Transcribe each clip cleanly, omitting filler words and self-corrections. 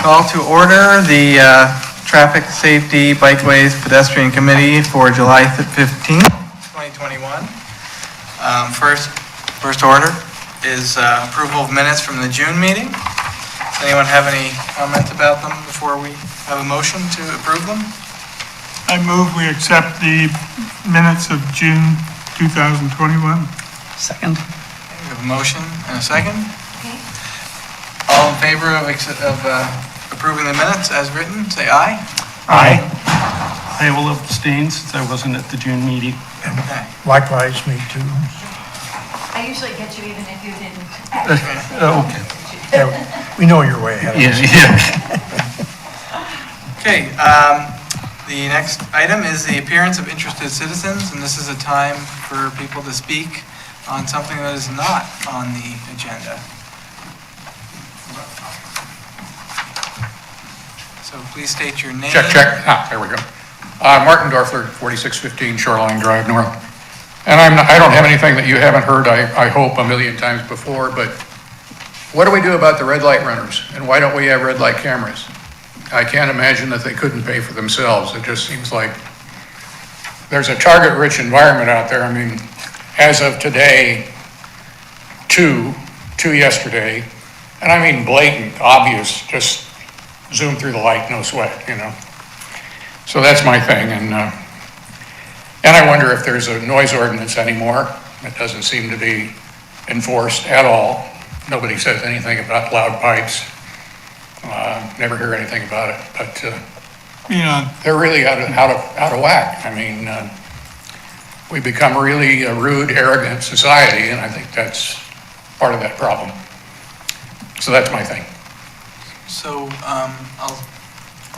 Call to order the Traffic Safety Bikeways Pedestrian Committee for July 15th, 2021. First order is approval of minutes from the June meeting. Does anyone have any comments about them before we have a motion to approve them? I move we accept the minutes of June 2021. Second. We have a motion and a second. All in favor of approving the minutes as written, say aye. Aye. I will abstain since I wasn't at the June meeting. Okay. Likewise, me too. I usually get you even if you didn't. Okay. Yeah, we know your way ahead of us. Okay, the next item is the appearance of interested citizens, and this is a time for people to speak on something that is not on the agenda. So please state your name. Check. There we go. Martin Dorfler, 4615 Shoreline Drive North. And I don't have anything that you haven't heard, I hope, a million times before, but what do we do about the red light runners? And why don't we have red light cameras? I can't imagine that they couldn't pay for themselves. It just seems like there's a target-rich environment out there. I mean, as of today, two yesterday, and I mean blatant, obvious, just zoom through the light, no sweat, you know. So that's my thing, and I wonder if there's a noise ordinance anymore. It doesn't seem to be enforced at all. Nobody says anything about loud pipes. Never hear anything about it, but they're really out of whack. I mean, we become really a rude, arrogant society, and I think that's part of that problem. So that's my thing. So I'll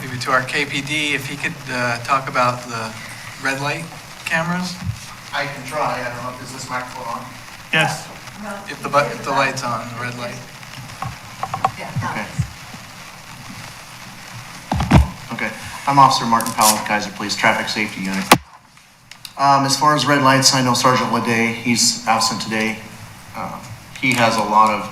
leave it to our KPD if he could talk about the red light cameras. I can try. I don't know, is this microphone on? Yes. If the light's on, the red light. Okay. Okay. I'm Officer Martin Powell with Kaiser Police Traffic Safety Unit. As far as red lights, I know Sergeant Leday, he's absent today. He has a lot of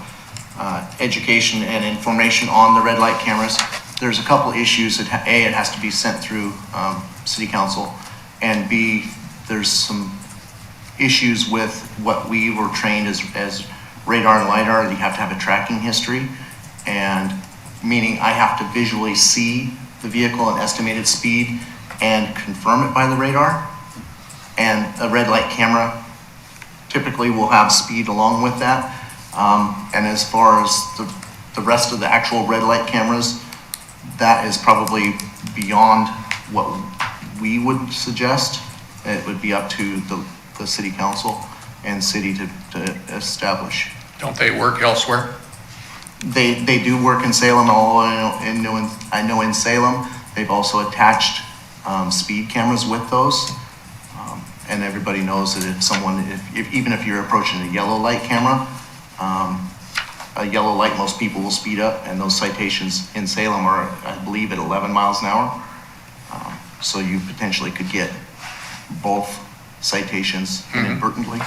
education and information on the red light cameras. There's a couple issues that A, it has to be sent through City Council, and B, there's some issues with what we were trained as radar and LiDAR. You have to have a tracking history, and meaning I have to visually see the vehicle and estimated speed and confirm it by the radar. And a red light camera typically will have speed along with that. And as far as the rest of the actual red light cameras, that is probably beyond what we would suggest. It would be up to the city council and city to establish. Don't they work elsewhere? They do work in Salem. I know in Salem, they've also attached speed cameras with those. And everybody knows that even if you're approaching a yellow light camera, a yellow light, most people will speed up, and those citations in Salem are, I believe, at 11 miles an hour. So you potentially could get both citations inadvertently.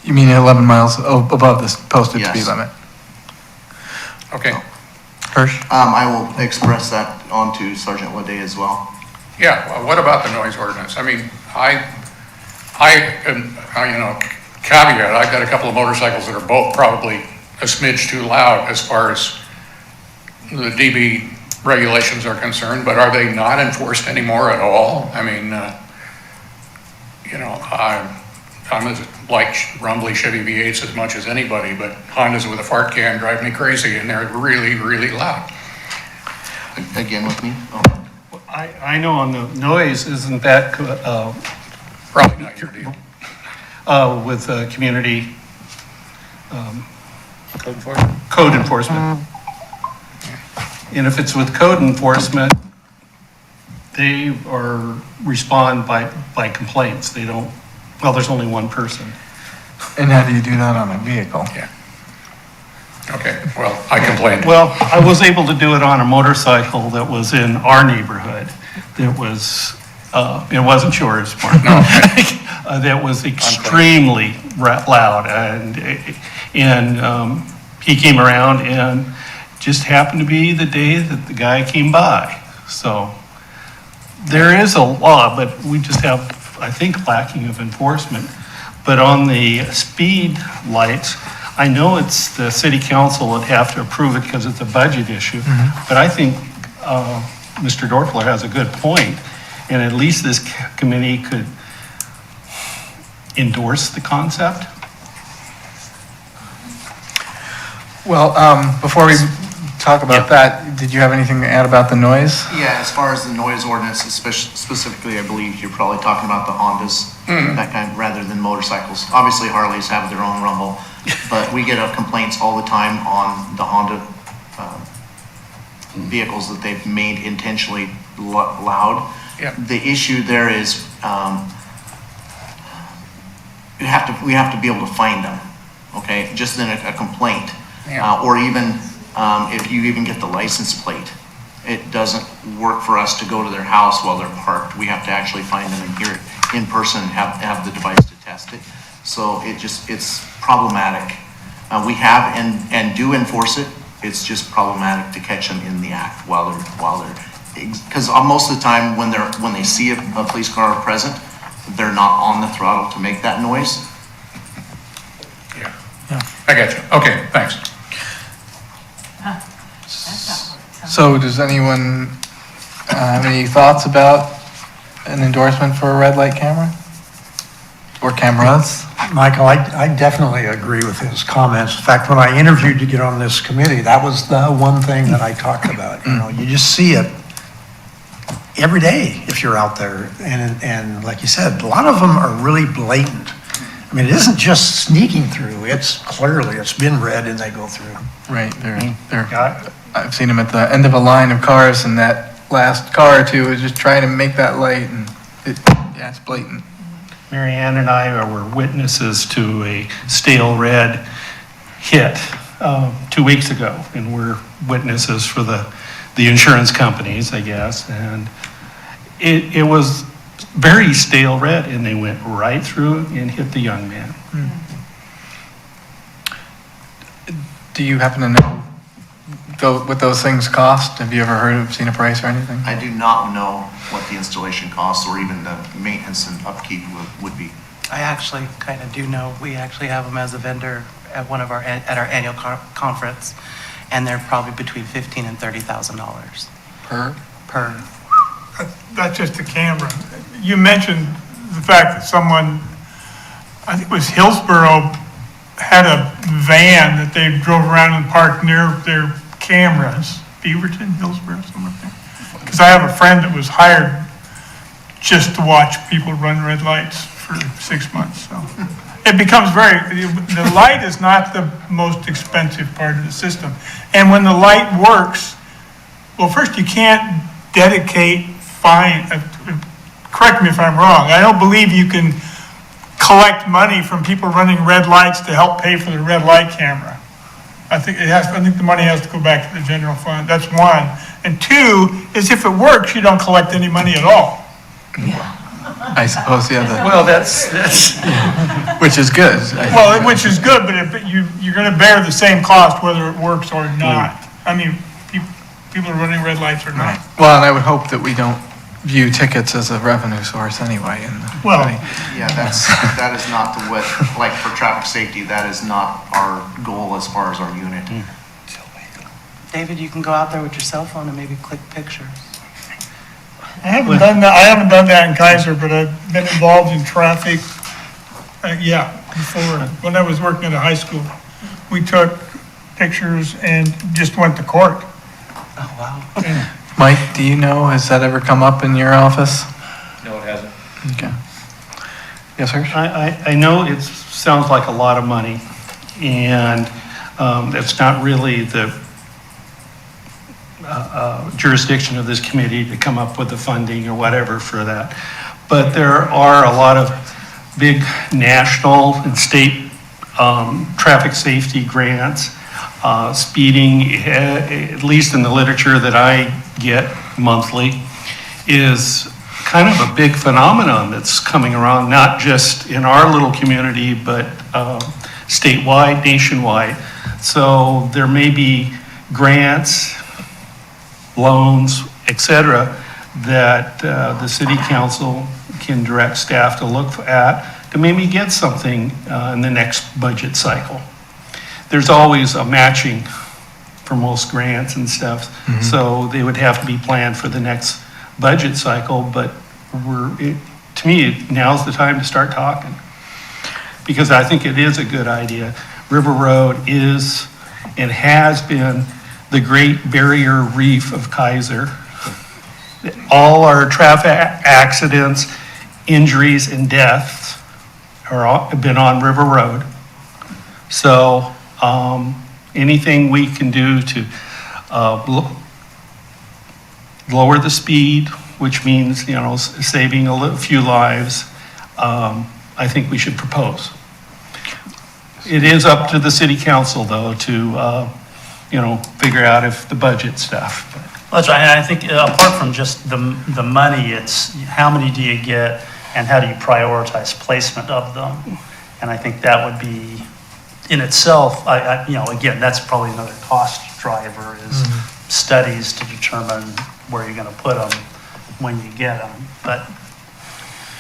You mean 11 miles above the posted Yes. speed limit? Okay. Hirsch? I will express that onto Sergeant Leday as well. Yeah, well, what about the noise ordinance? I mean, caveat, I've got a couple of motorcycles that are both probably a smidge too loud as far as the DB regulations are concerned, but are they not enforced anymore at all? I mean, I'm as like rumbly Chevy V8s as much as anybody, but Hondas with a fart can drive me crazy, and they're really, really loud. Again with me? Oh. I know on the noise, isn't that Probably not your deal. with community code enforcement? And if it's with code enforcement, they respond by complaints. They don't, well, there's only one person. And how do you do that on a vehicle? Yeah. Okay, well, I complained. Well, I was able to do it on a motorcycle that was in our neighborhood. It wasn't yours, Mark. No. That was extremely loud, and he came around and just happened to be the day that the guy came by. So there is a law, but we just have, I think, lacking of enforcement. But on the speed lights, I know it's the city council would have to approve it because it's a budget issue. But I think Mr. Dorfler has a good point, and at least this committee could endorse the concept. Well, before we talk about that, did you have anything to add about the noise? Yeah, as far as the noise ordinance, specifically, I believe you're probably talking about the Hondas, that kind, rather than motorcycles. Obviously, Harleys have their own rumble, but we get complaints all the time on the Honda vehicles that they've made intentionally loud. Yeah. The issue there is, we have to be able to find them, okay? Just in a complaint. Yeah. Or even, if you even get the license plate, it doesn't work for us to go to their house while they're parked. We have to actually find them and hear it in person and have the device to test it. So it's problematic. We have and do enforce it. It's just problematic to catch them in the act while they're, because most of the time when they see a police car present, they're not on the throttle to make that noise. Yeah. I got you. Okay, thanks. So does anyone have any thoughts about an endorsement for a red light camera? Or cameras? Michael, I definitely agree with his comments. In fact, when I interviewed to get on this committee, that was the one thing that I talked about. You know, you just see it every day if you're out there. And like you said, a lot of them are really blatant. I mean, it isn't just sneaking through. It's clearly, it's been read and they go through. Right, I've seen them at the end of a line of cars, and that last car or two is just trying to make that light, and it's blatant. Mary Ann and I were witnesses to a stale red hit 2 weeks ago, and we're witnesses for the insurance companies, I guess, and it was very stale red, and they went right through and hit the young man. Do you happen to know what those things cost? Have you ever seen a price or anything? I do not know what the installation costs or even the maintenance and upkeep would be. I actually kind of do know. We actually have them as a vendor at our annual conference, and they're probably between $15,000 and $30,000 per. That's just the camera. You mentioned the fact that someone, I think it was Hillsborough, had a van that they drove around and parked near their cameras. Beaverton, Hillsborough, something like that. Because I have a friend that was hired just to watch people run red lights for 6 months, so. It becomes the light is not the most expensive part of the system. And when the light works, well, first you can't dedicate correct me if I'm wrong, I don't believe you can collect money from people running red lights to help pay for the red light camera. I think the money has to go back to the general fund. That's one. And two is if it works, you don't collect any money at all. I suppose, Well, that's which is good. Well, which is good, but you're going to bear the same cost whether it works or not. I mean, people are running red lights or not. Well, and I would hope that we don't view tickets as a revenue source anyway. Well, Yeah, that is not like for traffic safety, that is not our goal as far as our unit. David, you can go out there with your cell phone and maybe click pictures. I haven't done that in Kaiser, but I've been involved in traffic, before. When I was working at a high school, we took pictures and just went to court. Oh, wow. Mike, do you know, has that ever come up in your office? No, it hasn't. Okay. Yes, sir? I know it sounds like a lot of money, and it's not really the jurisdiction of this committee to come up with the funding or whatever for that. But there are a lot of big national and state traffic safety grants. Speeding, at least in the literature that I get monthly, is kind of a big phenomenon that's coming around, not just in our little community, but statewide, nationwide. So there may be grants, loans, et cetera, that the city council can direct staff to look at to maybe get something in the next budget cycle. There's always a matching for most grants and stuff, so they would have to be planned for the next budget cycle, but to me, now's the time to start talking. Because I think it is a good idea. River Road is and has been the great barrier reef of Kaiser. All our traffic accidents, injuries, and deaths have been on River Road. So anything we can do to lower the speed, which means, saving a few lives, I think we should propose. It is up to the city council, though, to, figure out if the budget stuff. Well, that's right, and I think apart from just the money, it's how many do you get and how do you prioritize placement of them? And I think that would be, in itself, again, that's probably another cost driver is studies to determine where you're gonna put them when you get them. But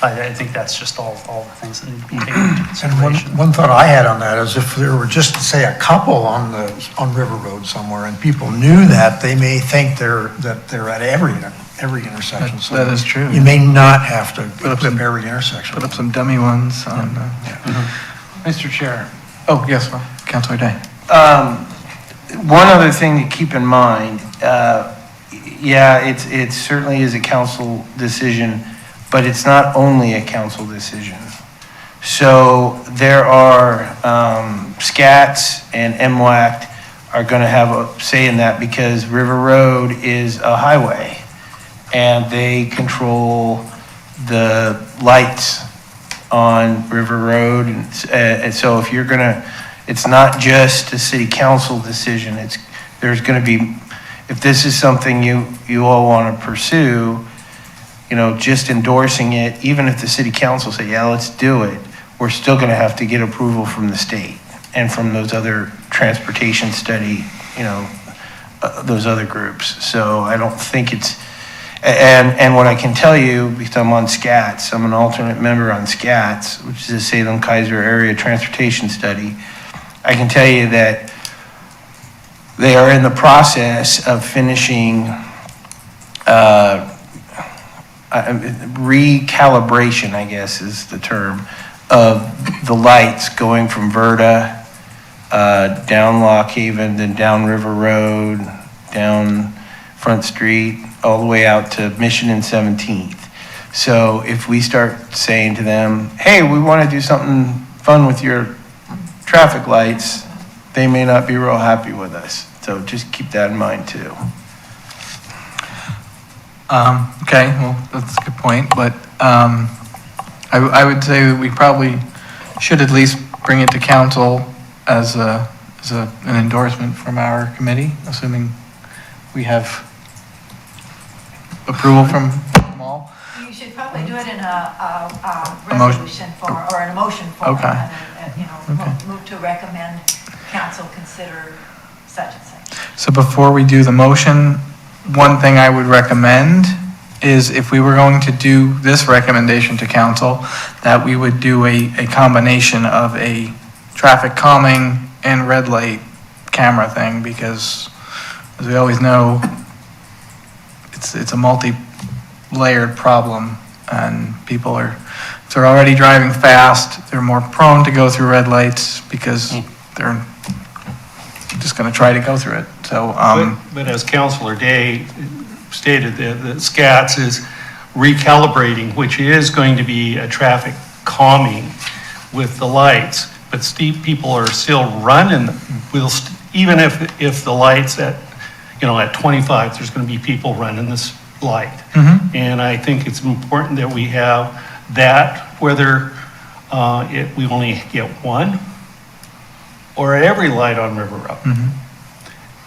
I think that's just all the things that need to be taken into And consideration. one thought I had on that is if there were just, say, a couple on River Road somewhere and people knew that, they may think they're at every intersection. So That is true. You may not have to put up every intersection. Put up some dummy ones on, Mr. Chair. Oh, yes, well, Councilor Day. One other thing to keep in mind, it certainly is a council decision, but it's not only a council decision. So there are, SCATs and MWACT are gonna have a say in that because River Road is a highway and they control the lights on River Road. And so if you're gonna, it's not just a city council decision, there's gonna be, if this is something you all wanna pursue, just endorsing it, even if the city council say, yeah, let's do it, we're still gonna have to get approval from the state and from those other transportation study, those other groups. So I don't think it's, and what I can tell you, because I'm on SCATS, I'm an alternate member on SCATS, which is the Salem-Kaiser Area Transportation Study. I can tell you that they are in the process of finishing recalibration, I guess is the term, of the lights going from Verda, down Lock Haven, then down River Road, down Front Street, all the way out to Mission and 17th. So if we start saying to them, hey, we want to do something fun with your traffic lights, they may not be real happy with us. So just keep that in mind too. Okay, well, that's a good point, but I would say that we probably should at least bring it to council as an endorsement from our committee, assuming we have approval from them all. You should probably do it in a A motion. resolution form or in a motion form. Okay. And Okay. move to recommend council consider such and such. So before we do the motion, one thing I would recommend is if we were going to do this recommendation to council, that we would do a combination of a traffic calming and red light camera thing, because as we always know, it's a multi-layered problem, and people are, if they're already driving fast, they're more prone to go through red lights because they're just going to try to go through it. So, But as Councilor Day stated, the SCATS is recalibrating, which is going to be a traffic calming with the lights, but people are still running, even if the lights at 25, there's going to be people running this light. And I think it's important that we have that, whether we only get one or every light on River Road.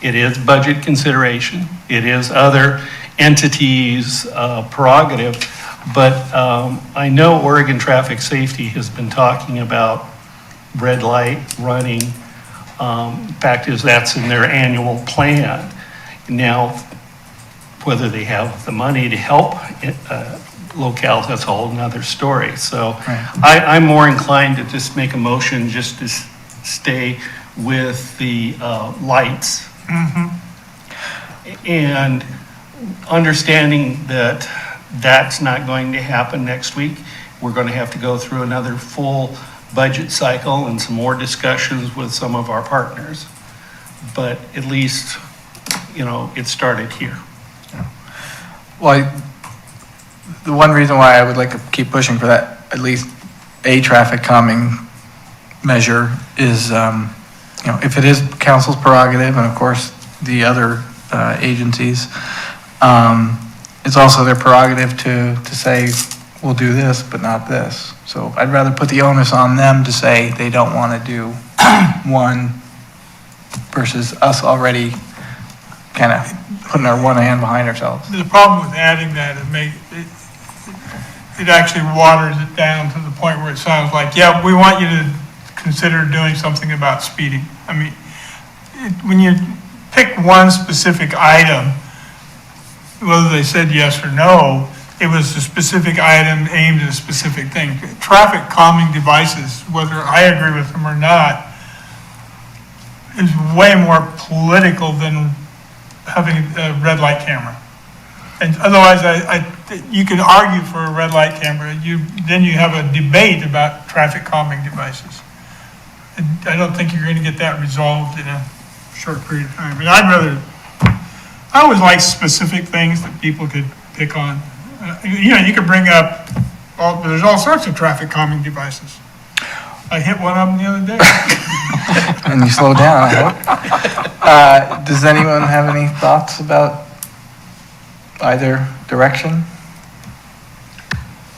It is budget consideration. It is other entities' prerogative. But I know Oregon Traffic Safety has been talking about red light running Fact is, that's in their annual plan. Now, whether they have the money to help locales, that's a whole nother story. So I'm more inclined to just make a motion just to stay with the lights. And understanding that that's not going to happen next week. We're going to have to go through another full budget cycle and some more discussions with some of our partners. But at least, it started here. Well, the one reason why I would like to keep pushing for that, at least a traffic calming measure is, if it is council's prerogative and of course the other agencies, it's also their prerogative to say, we'll do this, but not this. So I'd rather put the onus on them to say they don't want to do one versus us already kind of putting our one hand behind ourselves. The problem with adding that, it actually waters it down to the point where it sounds like, yeah, we want you to consider doing something about speeding. I mean, when you pick one specific item, whether they said yes or no, it was a specific item aimed at a specific thing. Traffic calming devices, whether I agree with them or not, is way more political than having a red light camera. And otherwise, you can argue for a red light camera. Then you have a debate about traffic calming devices. And I don't think you're going to get that resolved in a short period of time. And I always like specific things that people could pick on. You could bring up, there's all sorts of traffic calming devices. I hit one of them the other day. And you slow down, I hope. Does anyone have any thoughts about either direction?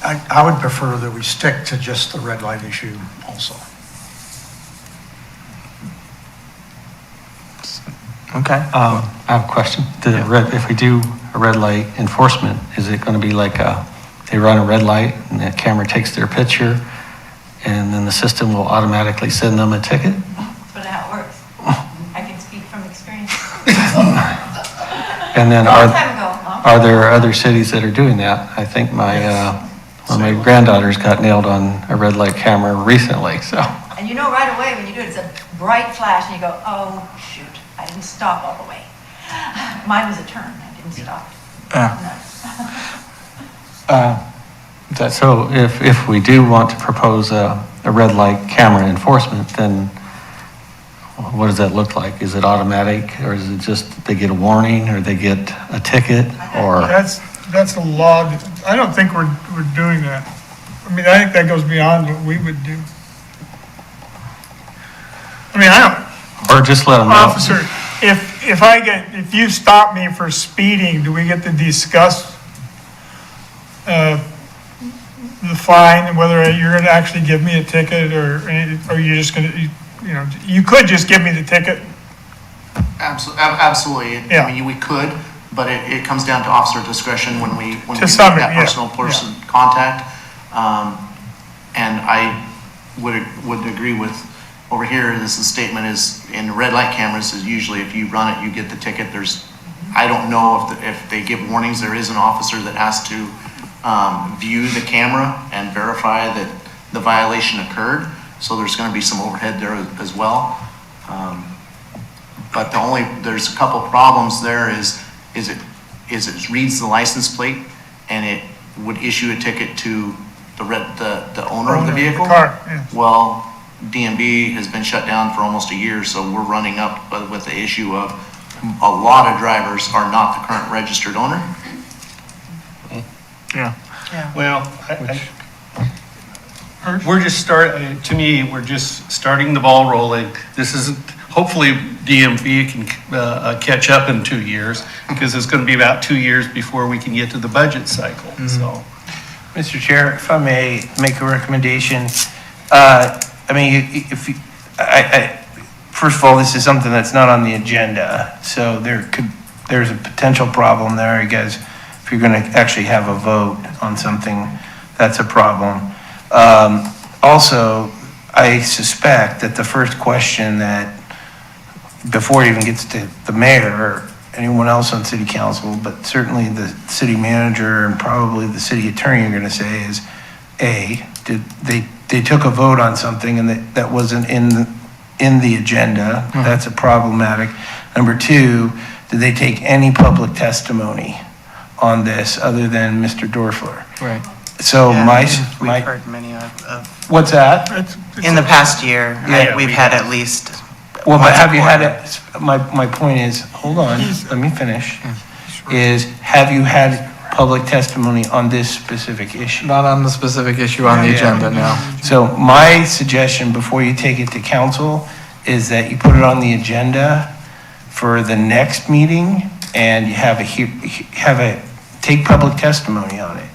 I would prefer that we stick to just the red light issue also. Okay. I have a question. If we do a red light enforcement, is it going to be like they run a red light and the camera takes their picture and then the system will automatically send them a ticket? That's what how it works. I can speak from experience. And then Long time ago. are there other cities that are doing that? I think one of my granddaughters got nailed on a red light camera recently, so. And you know right away when you do it, it's a bright flash and you go, oh, shoot, I didn't stop all the way. Mine was a turn, I didn't stop. So if we do want to propose a red light camera enforcement, then what does that look like? Is it automatic, or is it just they get a warning, or they get a ticket, or? That's a law. I don't think we're doing that. I mean, I think that goes beyond what we would do. I mean, Or just let them know? Officer, if you stop me for speeding, do we get to discuss the fine and whether you're going to actually give me a ticket or you're just going to, you could just give me the ticket. Absolutely. Yeah. I mean, we could, but it comes down to officer discretion when we make some, that yeah, personal person contact. And I would agree with, over here, this statement is, in red light cameras, is usually if you run it, you get the ticket. I don't know if they give warnings. There is an officer that has to view the camera and verify that the violation occurred. So there's going to be some overhead there as well. But there's a couple problems there is it reads the license plate and it would issue a ticket to the owner of the vehicle. Car, yeah. Well, DMV has been shut down for almost a year, so we're running up with the issue of a lot of drivers are not the current registered owner. Yeah. Well, we're just to me, we're just starting the ball rolling. This isn't, hopefully DMV can catch up in 2 years, because it's going to be about 2 years before we can get to the budget cycle, so. Mr. Chair, if I may make a recommendation, first of all, this is something that's not on the agenda, so there's a potential problem there, you guys. If you're going to actually have a vote on something, that's a problem. Also, I suspect that the first question that before it even gets to the mayor or anyone else on city council, but certainly the city manager and probably the city attorney are gonna say is, A, they took a vote on something and that wasn't in the agenda. That's a problematic. Number two, did they take any public testimony on this other than Mr. Dorfler? Right. So We've heard many of, what's that? in the past year, Yeah, we've had at least. Well, but once have you a had quarter. it, my point is, hold on, let me finish, is have you had public testimony on this specific issue? Not on the specific issue on the Yeah. agenda, no. So my suggestion before you take it to council is that you put it on the agenda for the next meeting and you take public testimony on it.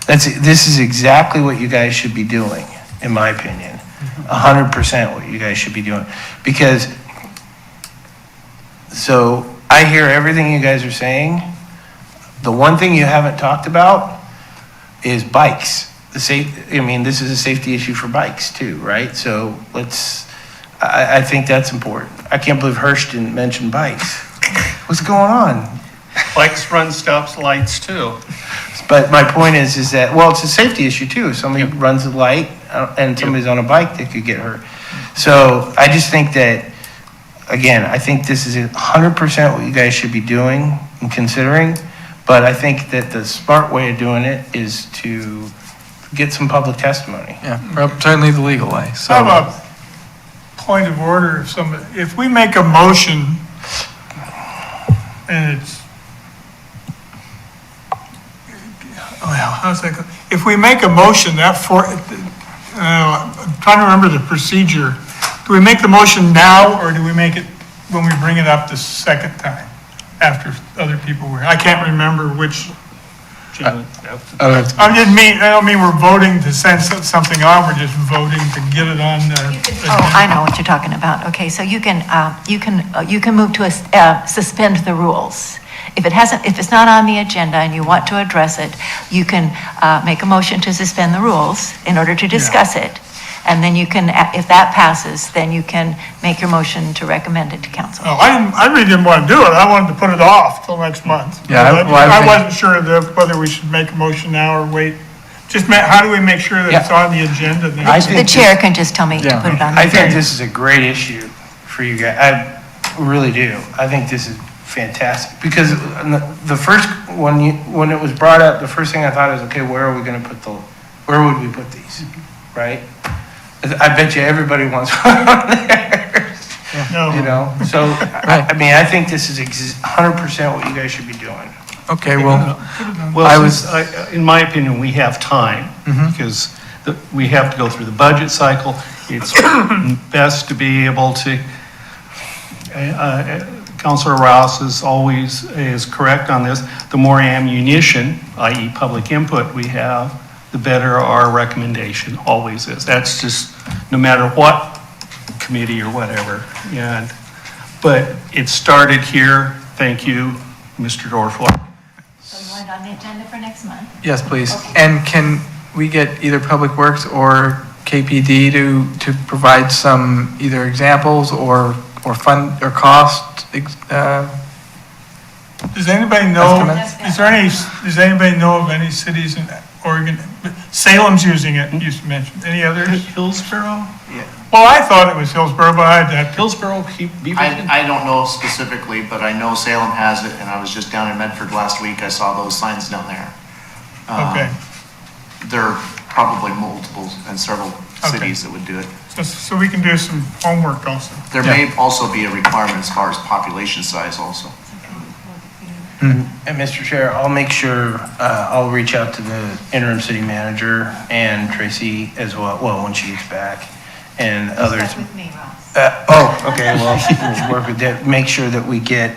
This is exactly what you guys should be doing, in my opinion. 100% what you guys should be doing. Because, so I hear everything you guys are saying. The one thing you haven't talked about is bikes. This is a safety issue for bikes too, right? So I think that's important. I can't believe Hirsch didn't mention bikes. What's going on? Bikes run stops lights too. But my point is that, well, it's a safety issue too. If somebody runs a light and somebody's on a bike, they could get hurt. So I just think that, again, I think this is 100% what you guys should be doing and considering. But I think that the smart way of doing it is to get some public testimony. Yeah, well, certainly the legal way, so. I have a point of order. If we make a motion and it's, well, how's that go? If we make a motion I'm trying to remember the procedure. Do we make the motion now or do we make it when we bring it up the second time after other people were? I can't remember which. I don't mean we're voting to send something on, we're just voting to get it on the. Oh, I know what you're talking about. Okay, so you can move to suspend the rules. If it's not on the agenda and you want to address it, you can make a motion to suspend the rules in order to discuss it. And then you can, if that passes, then you can make your motion to recommend it to council. Oh, I really didn't want to do it. I wanted to put it off till next month. Yeah, I wasn't sure whether we should make a motion now or wait. How do we make sure that it's on the agenda? The chair can just tell me to put it on the I think agenda. this is a great issue for you guys. I really do. I think this is fantastic. Because the first, when it was brought up, the first thing I thought is, okay, where would we put these, right? I bet you everybody wants one on there. No. You know, so, I mean, I think this is 100% what you guys should be doing. Okay, well, Well, in my opinion, we have time because we have to go through the budget cycle. It's best to be able to, Councilor Rouse is correct on this. The more ammunition, i.e. public input we have, the better our recommendation always is. That's just, no matter what committee or whatever. But it started here. Thank you, Mr. Dorfler. So you want it on the agenda for next month? yes, please. And can we get either Public Works or KPD to provide some either examples or fund or cost? Does anybody know, Estimates? does anybody know of any cities in Oregon? Salem's using it, you mentioned. Any others? Hillsborough? Well, I thought it was Hillsborough, but I'd have to. Hillsborough, I don't know specifically, but I know Salem has it, and I was just down in Medford last week, I saw those signs down there. Okay. There are probably multiples and several cities that would do it. So we can do some homework also. There may also be a requirement as far as population size also. And Mr. Chair, I'll make sure, I'll reach out to the interim city manager and Tracy as well, when she gets back, and others. Stuck with me, Ross. Okay, well, we'll work with that, make sure that we get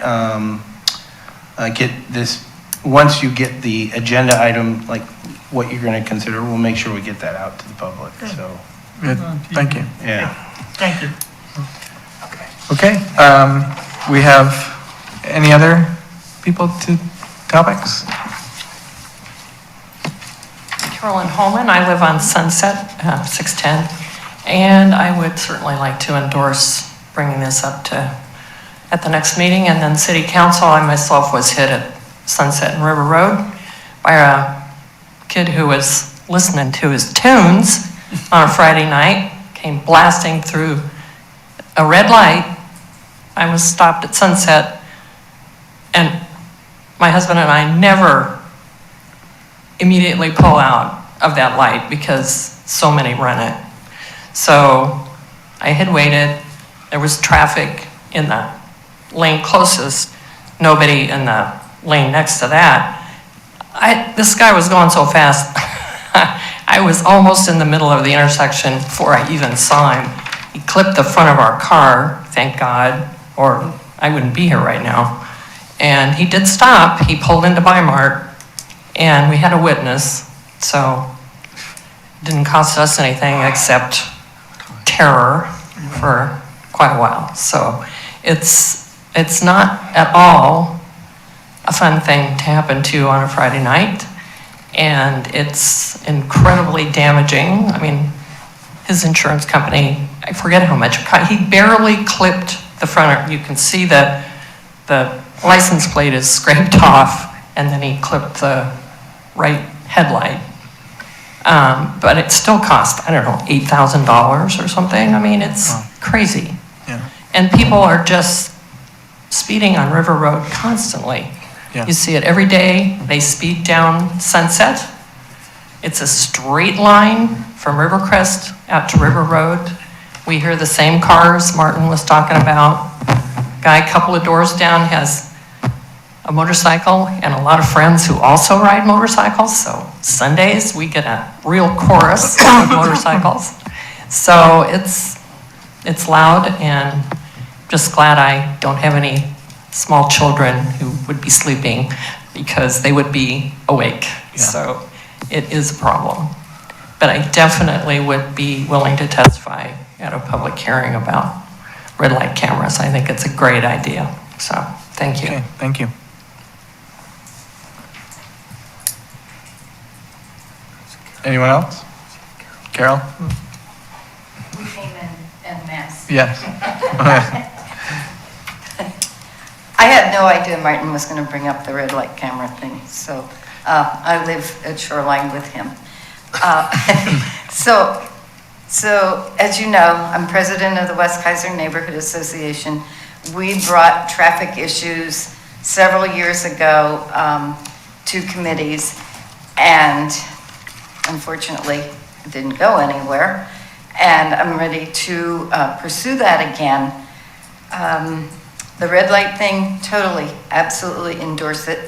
this, once you get the agenda item, like what you're gonna consider, we'll make sure we get that out to the public, so, Good, thank you. yeah. Thank you. Okay, we have any other people to topics? Carolyn Holman, I live on Sunset, 610, and I would certainly like to endorse bringing this up to at the next meeting, and then city council, I myself was hit at Sunset and River Road by a kid who was listening to his tunes on a Friday night, came blasting through a red light. I was stopped at Sunset, and my husband and I never immediately pull out of that light because so many run it. So I had waited. There was traffic in the lane closest, nobody in the lane next to that. This guy was going so fast, I was almost in the middle of the intersection before I even saw him. He clipped the front of our car, thank God, or I wouldn't be here right now. And he did stop. He pulled into Bimart, and we had a witness, so it didn't cost us anything except terror for quite a while. So it's not at all a fun thing to happen to on a Friday night, and it's incredibly damaging. I mean, his insurance company, I forget how much, he barely clipped the front. You can see the license plate is scraped off, and then he clipped the right headlight. But it still cost, I don't know, $8,000 or something. I mean, it's crazy. Yeah. And people are just speeding on River Road constantly. Yeah. You see it every day. They speed down Sunset. It's a straight line from Rivercrest out to River Road. We hear the same cars Martin was talking about. Guy a couple of doors down has a motorcycle and a lot of friends who also ride motorcycles. So Sundays we get a real chorus of motorcycles. So it's loud, and just glad I don't have any small children who would be sleeping because they would be awake. Yeah. So it is a problem. But I definitely would be willing to testify at a public hearing about red light cameras. I think it's a great idea. So thank you. Okay, thank you. Anyone else? Carol? We came in mass. Yes. I had no idea Martin was going to bring up the red light camera thing, so I live at Shoreline with him. So as you know, I'm president of the West Kaiser Neighborhood Association. We brought traffic issues several years ago to committees, and unfortunately, it didn't go anywhere. And I'm ready to pursue that again. The red light thing, totally, absolutely endorse it.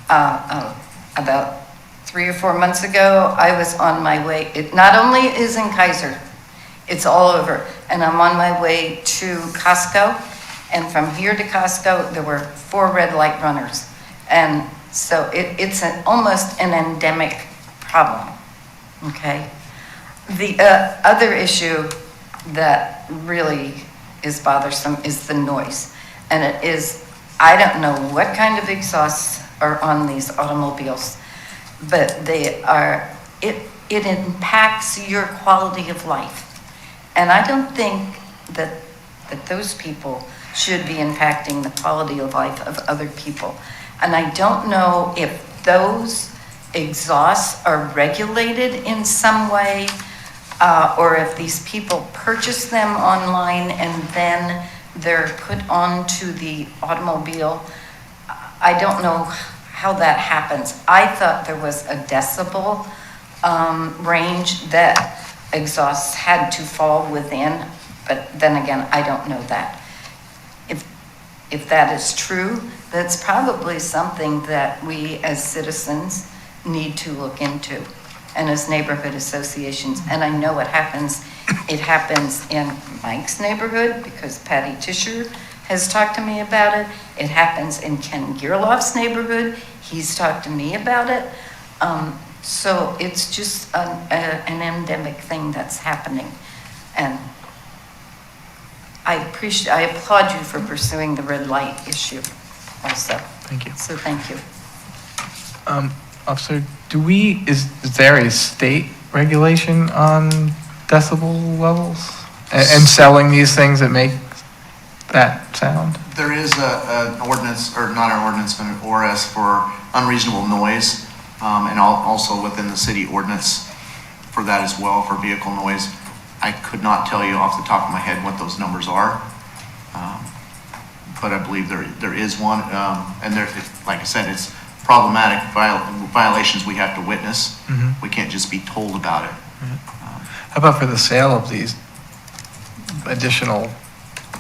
About 3 or 4 months ago, I was on my way. It not only is in Kaiser, it's all over. And I'm on my way to Costco. And from here to Costco, there were 4 red light runners. And so it's almost an endemic problem, okay? The other issue that really is bothersome is the noise. And it is, I don't know what kind of exhausts are on these automobiles, but they are, it impacts your quality of life. And I don't think that those people should be impacting the quality of life of other people. And I don't know if those exhausts are regulated in some way, or if these people purchase them online and then they're put onto the automobile. I don't know how that happens. I thought there was a decibel range that exhausts had to fall within, but then again, I don't know that. If that is true, that's probably something that we as citizens need to look into, and as neighborhood associations. And I know it happens in Mike's neighborhood because Patty Tischer has talked to me about it. It happens in Ken Gearloff's neighborhood. He's talked to me about it. So it's just an endemic thing that's happening. And I applaud you for pursuing the red light issue also. Thank you. So thank you. Officer, is there a state regulation on decibel levels? And selling these things that make that sound? There is an ordinance, or not an ordinance, but an ORS for unreasonable noise, and also within the city ordinance for that as well, for vehicle noise. I could not tell you off the top of my head what those numbers are, but I believe there is one, and there, like I said, it's problematic violations we have to witness. We can't just be told about it. How about for the sale of these additional?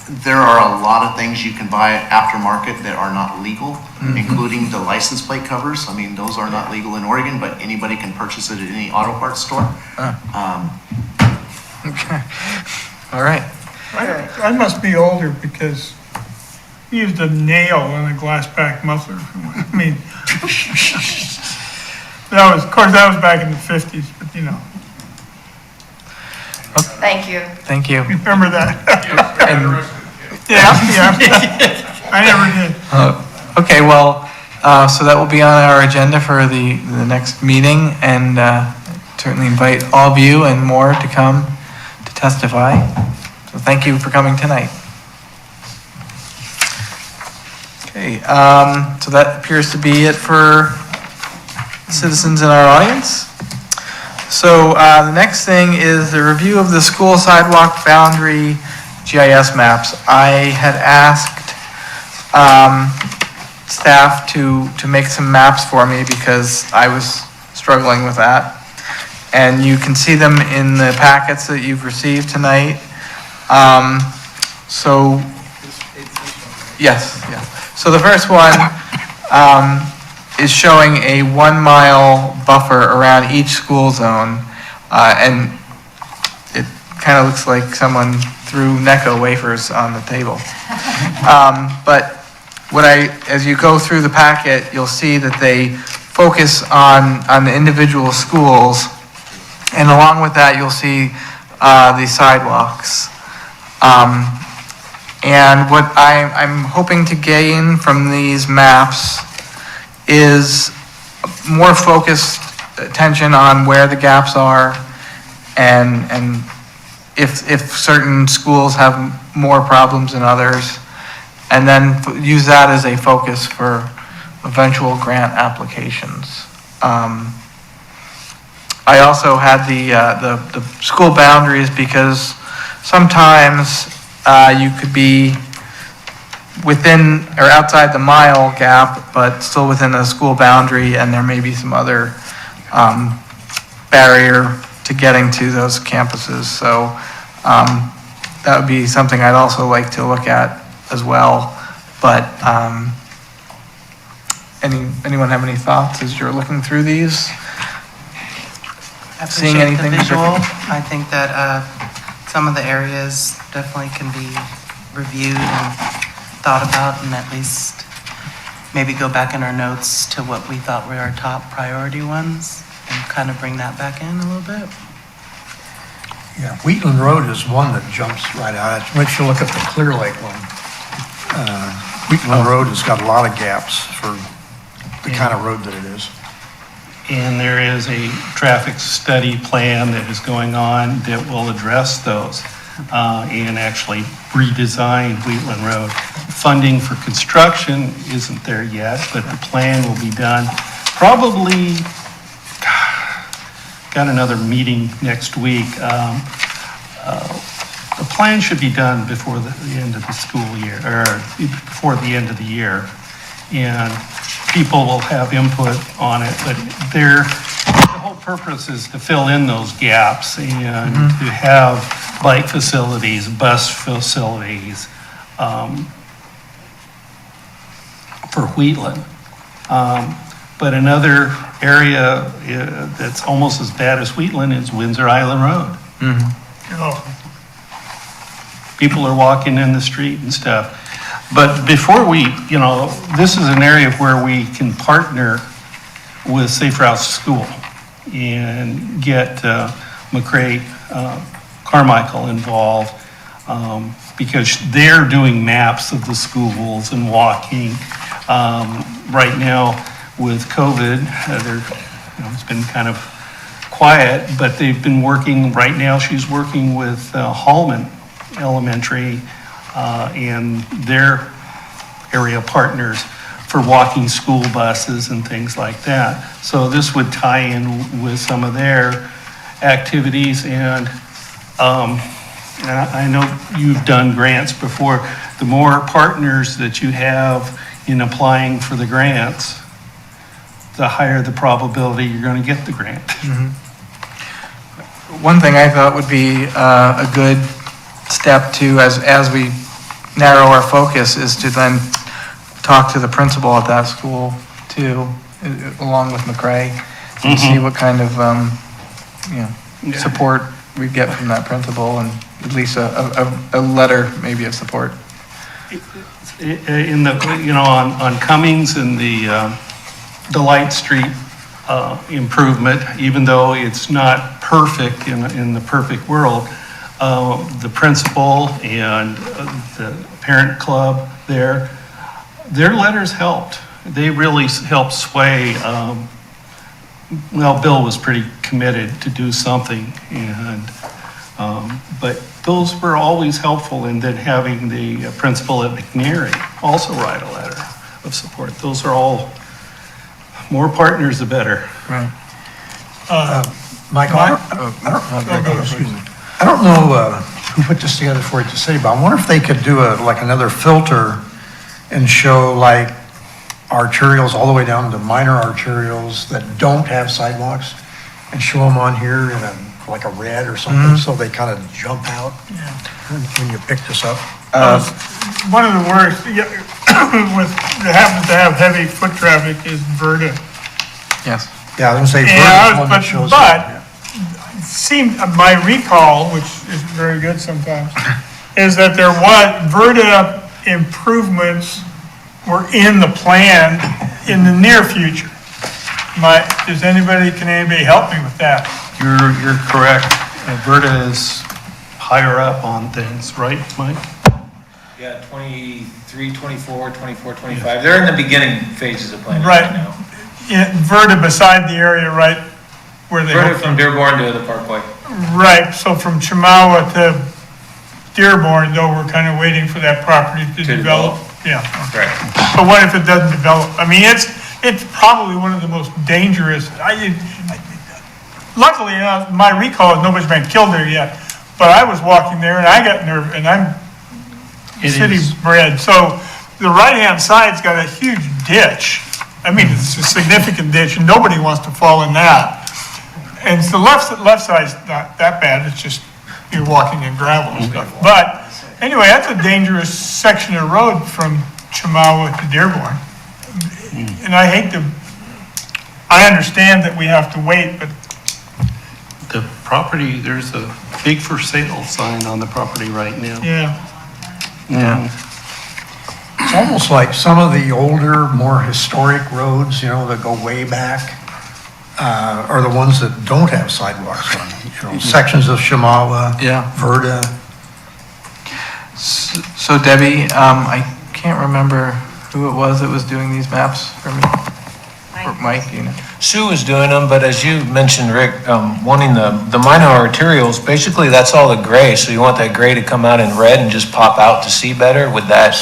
There are a lot of things you can buy aftermarket that are not legal, including the license plate covers. I mean, those are not legal in Oregon, but anybody can purchase it at any auto parts store. Okay. All right. I must be older because he used a nail on a glass back muffler. I mean, of course, that was back in the 50s, but you know. Thank you. Thank you. Remember that? And- Yeah. I never did. Okay, well, so that will be on our agenda for the next meeting, and certainly invite all of you and more to come to testify. So thank you for coming tonight. Okay, so that appears to be it for citizens in our audience. So the next thing is the review of the school sidewalk boundary GIS maps. I had asked staff to make some maps for me because I was struggling with that. And you can see them in the packets that you've received tonight. So, yes. So the first one is showing a 1 mile buffer around each school zone. And it kind of looks like someone threw Necco wafers on the table. But as you go through the packet, you'll see that they focus on the individual schools. And along with that, you'll see the sidewalks. And what I'm hoping to gain from these maps is more focused attention on where the gaps are and if certain schools have more problems than others, and then use that as a focus for eventual grant applications. I also had the school boundaries because sometimes you could be within or outside the mile gap, but still within a school boundary, and there may be some other barrier to getting to those campuses. So that would be something I'd also like to look at as well. But anyone have any thoughts as you're looking through these? I Seeing appreciate the anything visual. different? I think that some of the areas definitely can be reviewed and thought about, and at least maybe go back in our notes to what we thought were our top priority ones and kind of bring that back in a little bit. Yeah, Wheatland Road is one that jumps right out. It makes you look at the Clear Lake one. Wheatland Road has got a lot of gaps for the kind of road that it is. And there is a traffic study plan that is going on that will address those and actually redesign Wheatland Road. Funding for construction isn't there yet, but the plan will be done. Probably, got another meeting next week. The plan should be done before the end of the school year, or before the end of the year. And people will have input on it, but the whole purpose is to fill in those gaps and to have bike facilities, bus facilities for Wheatland. But another area that's almost as bad as Wheatland is Windsor Island Road. Oh, People are walking in the street and stuff. But before this is an area where we can partner with Safe Routes to School and get McCray Carmichael involved because they're doing maps of the schools and walking. Right now with COVID, it's been kind of quiet, but they've been working, right now she's working with Hallman Elementary and their area partners for walking school buses and things like that. So this would tie in with some of their activities, and I know you've done grants before. The more partners that you have in applying for the grants, the higher the probability you're going to get the grant. One thing I thought would be a good step to, as we narrow our focus, is to then talk to the principal at that school too, along with McRae, and see what kind of, support we get from that principal, and at least a letter maybe of support. In the, on Cummings and the Light Street improvement, even though it's not perfect in the perfect world, the principal and the parent club there, their letters helped. They really helped sway. Bill was pretty committed to do something, and but those were always helpful. And then having the principal at McNary also write a letter of support. Those are all, more partners the better. Right. Michael, I don't know who put this together for you to say, but I wonder if they could do another filter and show like arterials all the way down to minor arterials that don't have sidewalks, and show them on here in a red or something, so they kind of jump out when you pick this up. One of the worst, that happens to have heavy foot traffic is Verda. Yes. Yeah, I was gonna say, Verda's one that shows But up. it seemed, my recall, which is very good sometimes, is that there was, Verda improvements were in the plan in the near future. Can anybody help me with that? You're correct. Verda is higher up on things, right, Mike? Yeah, 23, 24, 24, 25. They're in the beginning phases of planning Right. right now. Verda beside the area right where they. Further from Dearborn to the Parkway. Right, so from Chemawa to Dearborn, though, we're kind of waiting for that property to develop. Yeah. Right. But what if it doesn't develop? I mean, it's probably one of the most dangerous. Luckily, my recall is nobody's been killed there yet, but I was walking there and I got nervous, and I'm city bred. So the right-hand side's got a huge ditch. I mean, it's a significant ditch, and nobody wants to fall in that. And the left side's not that bad. It's just you're walking in gravel and stuff. But anyway, that's a dangerous section of road from Chemawa to Dearborn. And I understand that we have to wait, but The property, there's a big for sale sign on the property right now. yeah. It's almost like some of the older, more historic roads, that go way back, are the ones that don't have sidewalks on. Sections of Chemawa, Verda. So Debbie, I can't remember who it was that was doing these maps for me. Or Mike, Sue is doing them, but as you mentioned, Rick, wanting the minor arterials, basically that's all the gray. So you want that gray to come out in red and just pop out to see better? Would that,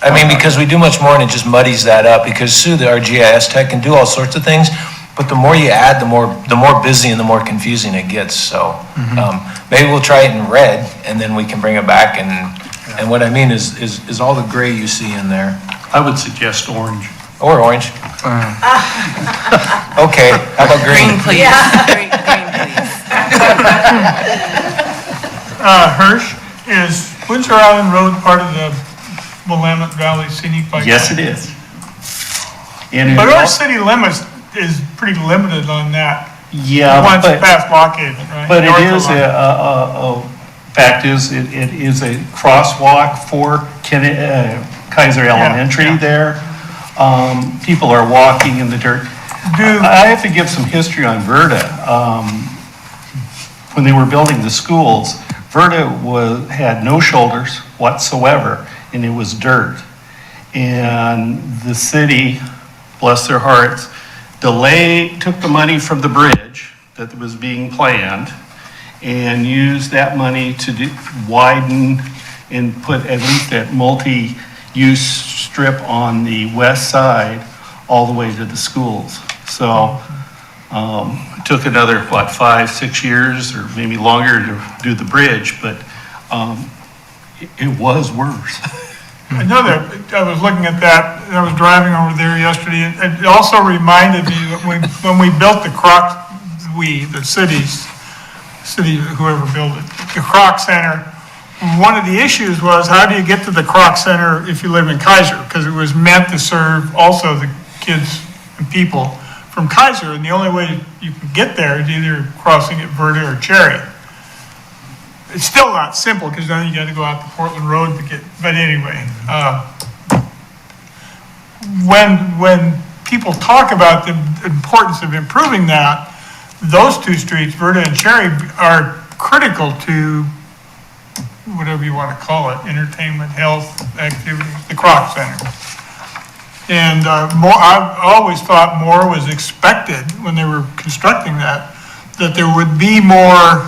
I mean, because we do much more and it just muddies that up, because Sue, our GIS tech, can do all sorts of things, but the more you add, the more busy and the more confusing it gets. So maybe we'll try it in red and then we can bring it back. And what I mean is all the gray you see in there. I would suggest orange. Or orange. Okay, how about green? Please. Green, please. Hirsch, is Windsor Island Road part of the Willamette Valley Scenic Bike? Yes, it is. And But our city limits is pretty limited on that. Yeah, Once past Lockhaven, right? But it North of is fact is, it is a crosswalk for Kaiser Elementary there. People are walking in the dirt. I have to give some history on Verda. When they were building the schools, Verda had no shoulders whatsoever, and it was dirt. And the city, bless their hearts, took the money from the bridge that was being planned and used that money to widen and put at least that multi-use strip on the west side all the way to the schools. So it took another, 5, 6 years or maybe longer to do the bridge, but it was worse. I know that, I was looking at that, I was driving over there yesterday, and it also reminded me that when we built the the city, whoever built it, the Croc Center, one of the issues was, how do you get to the Croc Center if you live in Kaiser? Because it was meant to serve also the kids and people from Kaiser, and the only way you can get there is either crossing at Verda or Cherry. It's still not simple, because then you gotta go out to Portland Road to get, but anyway, when people talk about the importance of improving that, those two streets, Verda and Cherry, are critical to whatever you want to call it, entertainment, health, activities, the Croc Center. And I've always thought more was expected when they were constructing that there would be more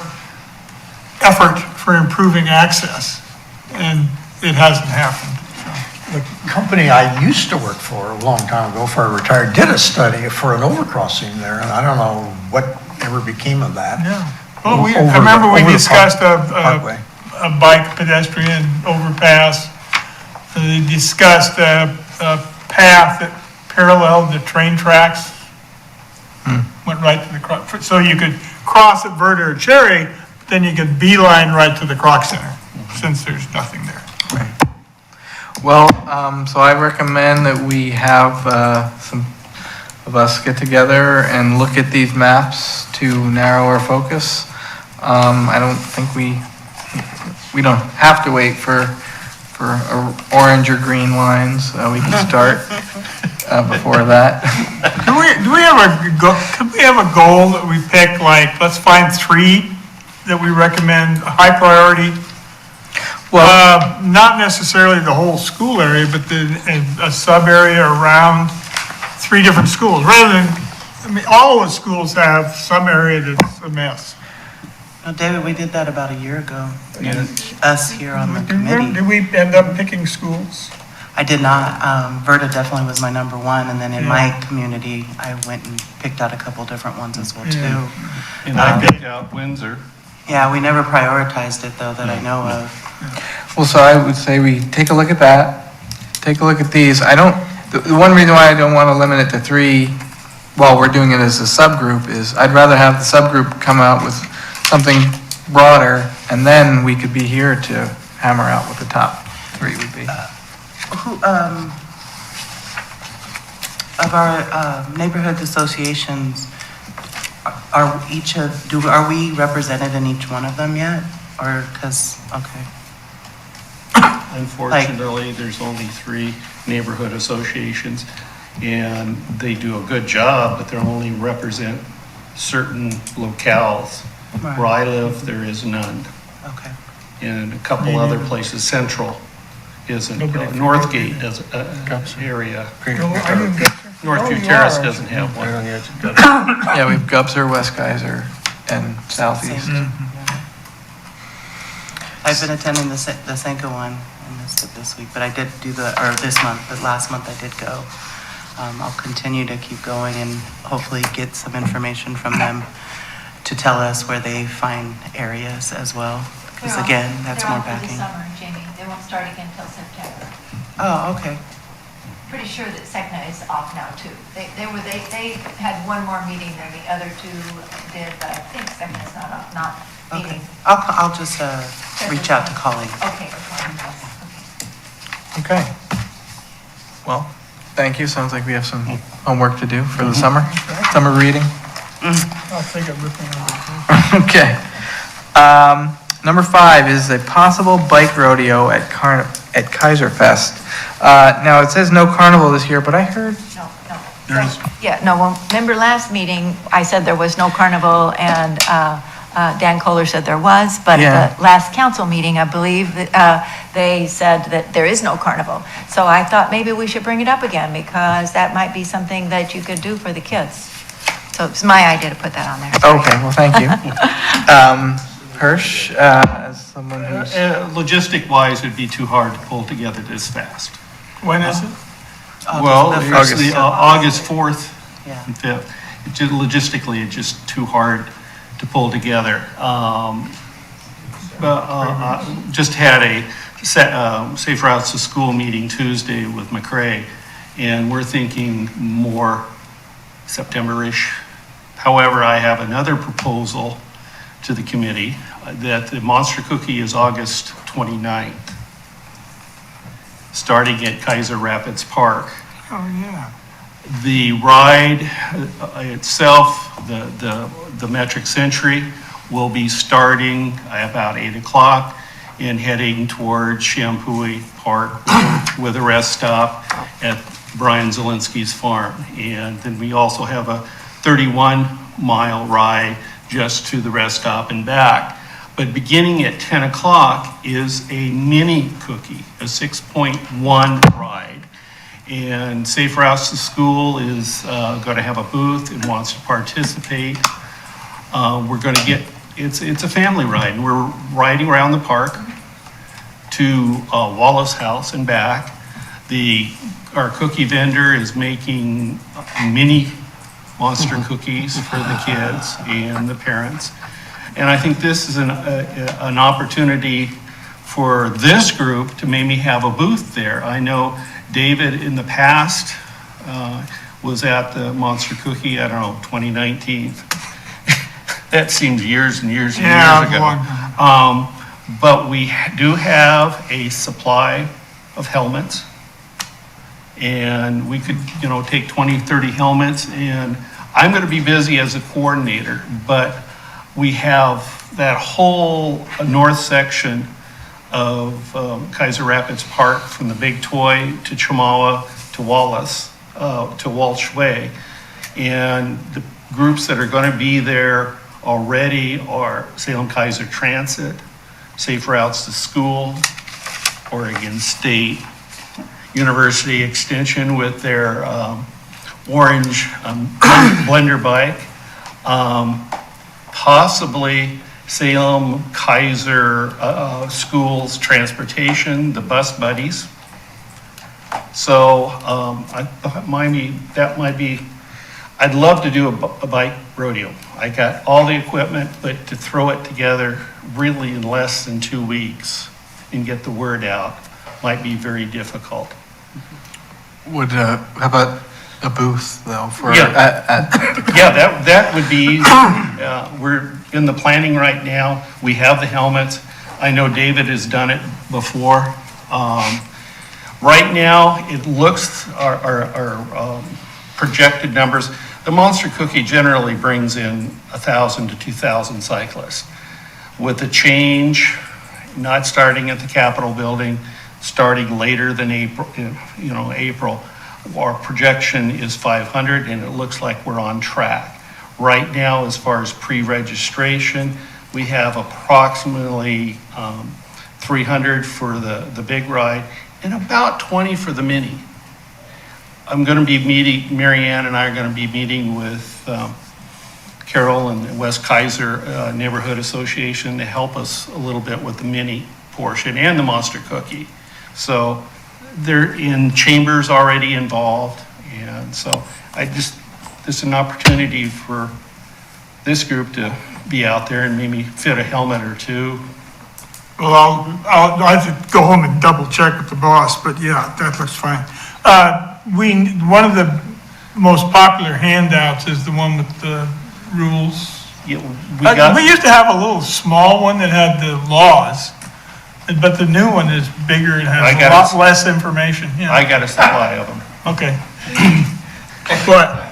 effort for improving access, and it hasn't happened. The company I used to work for a long time ago, before I retired, did a study for an overcrossing there, and I don't know what ever became of that. Yeah. Well, I Over remember we the discussed Parkway. a bike pedestrian overpass. They discussed a path that paralleled the train tracks, went right to the Croc, so you could cross at Verda or Cherry, then you could beeline right to the Croc Center, since there's nothing there. Well, so I recommend that we have some of us get together and look at these maps to narrow our focus. I don't think we don't have to wait for orange or green lines. We can start before that. Do we have a goal that we pick, like, let's find 3 that we recommend, a high priority? Well, not necessarily the whole school area, but a sub-area around 3 different schools, rather than, I mean, all the schools have some area that's a mess. No, David, we did that about a year ago. Us here on the committee. Did we end up picking schools? I did not. Verda definitely was my number 1, and then in my community, I went and picked out a couple different ones as well, too. And I picked out Windsor. Yeah, we never prioritized it, though, that I know of. well, so I would say we take a look at that, take a look at these. The one reason why I don't want to limit it to 3 while we're doing it as a subgroup is I'd rather have the subgroup come out with something broader, and then we could be here to hammer out what the top 3 would be. Of our neighborhood associations, are we represented in each one of them yet? Or, okay. Unfortunately, there's only 3 neighborhood associations, and they do a good job, but they only represent certain locales. Right. Where I live, there is none. Okay. In a couple other places, Central isn't, Northgate does area. Northview Terrace doesn't have one. Yeah, we have Gubser, West Kaiser, and Southeast. I've been attending the Senka one. I missed it this week, but I did do this month, but last month I did go. I'll continue to keep going and hopefully get some information from them to tell us where they find areas as well. Because again, that's more backing. They're on for the summer, Jamie. They won't start again until September. Oh, okay. Pretty sure that SECNA is off now too. They had one more meeting than the other 2 did, but I think SECNA is not Okay. meeting. I'll just reach out to Colleen. Okay. Okay. Well, thank you. Sounds like we have some homework to do for the summer reading. I'll take a look at it. Okay. Number 5 is a possible bike rodeo at Kaiser Fest. Now, it says no carnival this year, but I heard, Well, remember last meeting, I said there was no carnival, and Dan Kohler said there was, but at the last council meeting, I believe, they said that there is no carnival. So I thought maybe we should bring it up again, because that might be something that you could do for the kids. So it's my idea to put that on there. okay, well, thank you. Hirsch, as someone who's, Logistic-wise, it'd be too hard to pull together this fast. When is it? Well, the it's first the of August 4th Yeah. and 5th. Logistically, it's just too hard to pull together. Just had a Safe Routes to School meeting Tuesday with McCray, and we're thinking more September-ish. However, I have another proposal to the committee that the Monster Cookie is August 29th, starting at Kaiser Rapids Park. Oh, yeah. The ride itself, the metric century, will be starting about 8 o'clock and heading towards Shampooey Park with a rest stop at Brian Zielinski's farm. And then we also have a 31-mile ride just to the rest stop and back. But beginning at 10 o'clock is a mini cookie, a 6.1 ride. And Safe Routes to School is going to have a booth and wants to participate. We're going to get, it's a family ride. And we're riding around the park to Wallace House and back. Our cookie vendor is making mini monster cookies for the kids and the parents. And I think this is an opportunity for this group to maybe have a booth there. I know David in the past was at the Monster Cookie, I don't know, 2019. That seems years and years and years ago. But we do have a supply of helmets. And we could, take 20, 30 helmets. And I'm going to be busy as a coordinator, but we have that whole north section of Kaiser Rapids Park, from the Big Toy to Chamawa to Wallace, to Walsh Way. And the groups that are going to be there already are Salem Kaiser Transit, Safe Routes to School, Oregon State University Extension with their orange blender bike, possibly Salem Kaiser Schools Transportation, the bus buddies. So I thought that might be, I'd love to do a bike rodeo. I got all the equipment, but to throw it together really in less than 2 weeks and get the word out might be very difficult. How about a booth though for? Yeah, that would be easy. We're in the planning right now. We have the helmets. I know David has done it before. Right now, it looks, our projected numbers, the Monster Cookie generally brings in 1,000 to 2,000 cyclists. With the change, not starting at the Capitol building, starting later than April, our projection is 500, and it looks like we're on track. Right now, as far as pre-registration, we have approximately 300 for the big ride and about 20 for the mini. I'm going to be meeting, Marianne and I are going to be meeting with Carol and the West Kaiser Neighborhood Association to help us a little bit with the mini portion and the Monster Cookie. So they're in chambers already involved. And so this is an opportunity for this group to be out there and maybe fit a helmet or two. Well, I'll have to go home and double check with the boss, but yeah, that looks fine. One of the most popular handouts is the one with the rules. Yeah, We used to have a little small one that had the laws, but the new one is bigger and has a lot less information. Yeah. I got a supply of them. Okay. But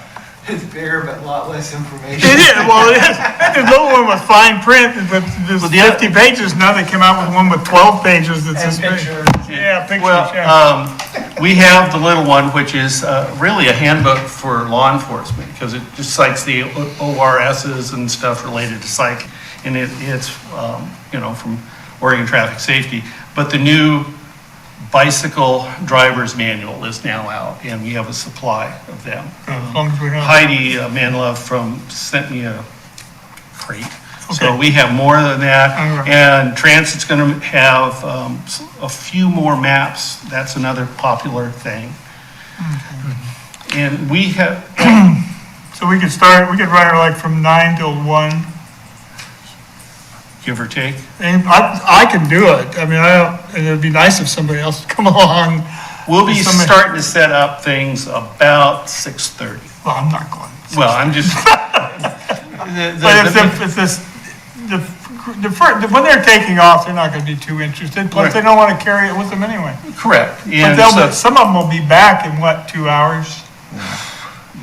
it's bigger but a lot less information. it is, well, it is. There's a little one with fine print, but there's 50 pages. Now they came out with one with 12 pages that's this big. Yeah, pictures, Well, we have the little one, which is really a handbook for law enforcement, because it just cites the ORSs and stuff related to cycling. And it's from Oregon Traffic Safety. But the new bicycle driver's manual is now out, and we have a supply of them. As long as we have. Heidi Manlove sent me a crate So Okay. we have more than that. All right. And Transit's going to have a few more maps. That's another popular thing. And we have, So we could run it like from 9 till 1. give or take, And I can do it. I mean, and it'd be nice if somebody else would come along. we'll be Somebody- starting to set up things about 6:30. Well, I'm not going. Well, I'm just. But if this, when they're taking off, they're not gonna be too interested. Plus, they don't wanna carry it with them anyway. Correct. But And they'll, so- some of them will be back in what, 2 hours?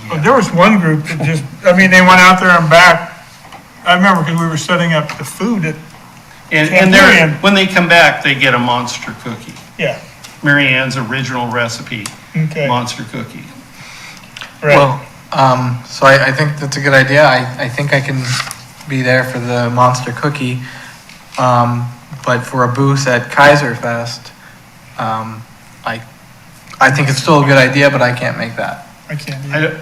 But there was one group that just, I mean, they went out there and back. I remember because we were setting up the food at, And they're, when they come back, they get a monster cookie. yeah, Mary Ann's original recipe, okay. monster cookie. Right. Well, so I think that's a good idea. I think I can be there for the Monster Cookie. But for a booth at Kaiser Fest, I think it's still a good idea, but I can't make that. I can't either.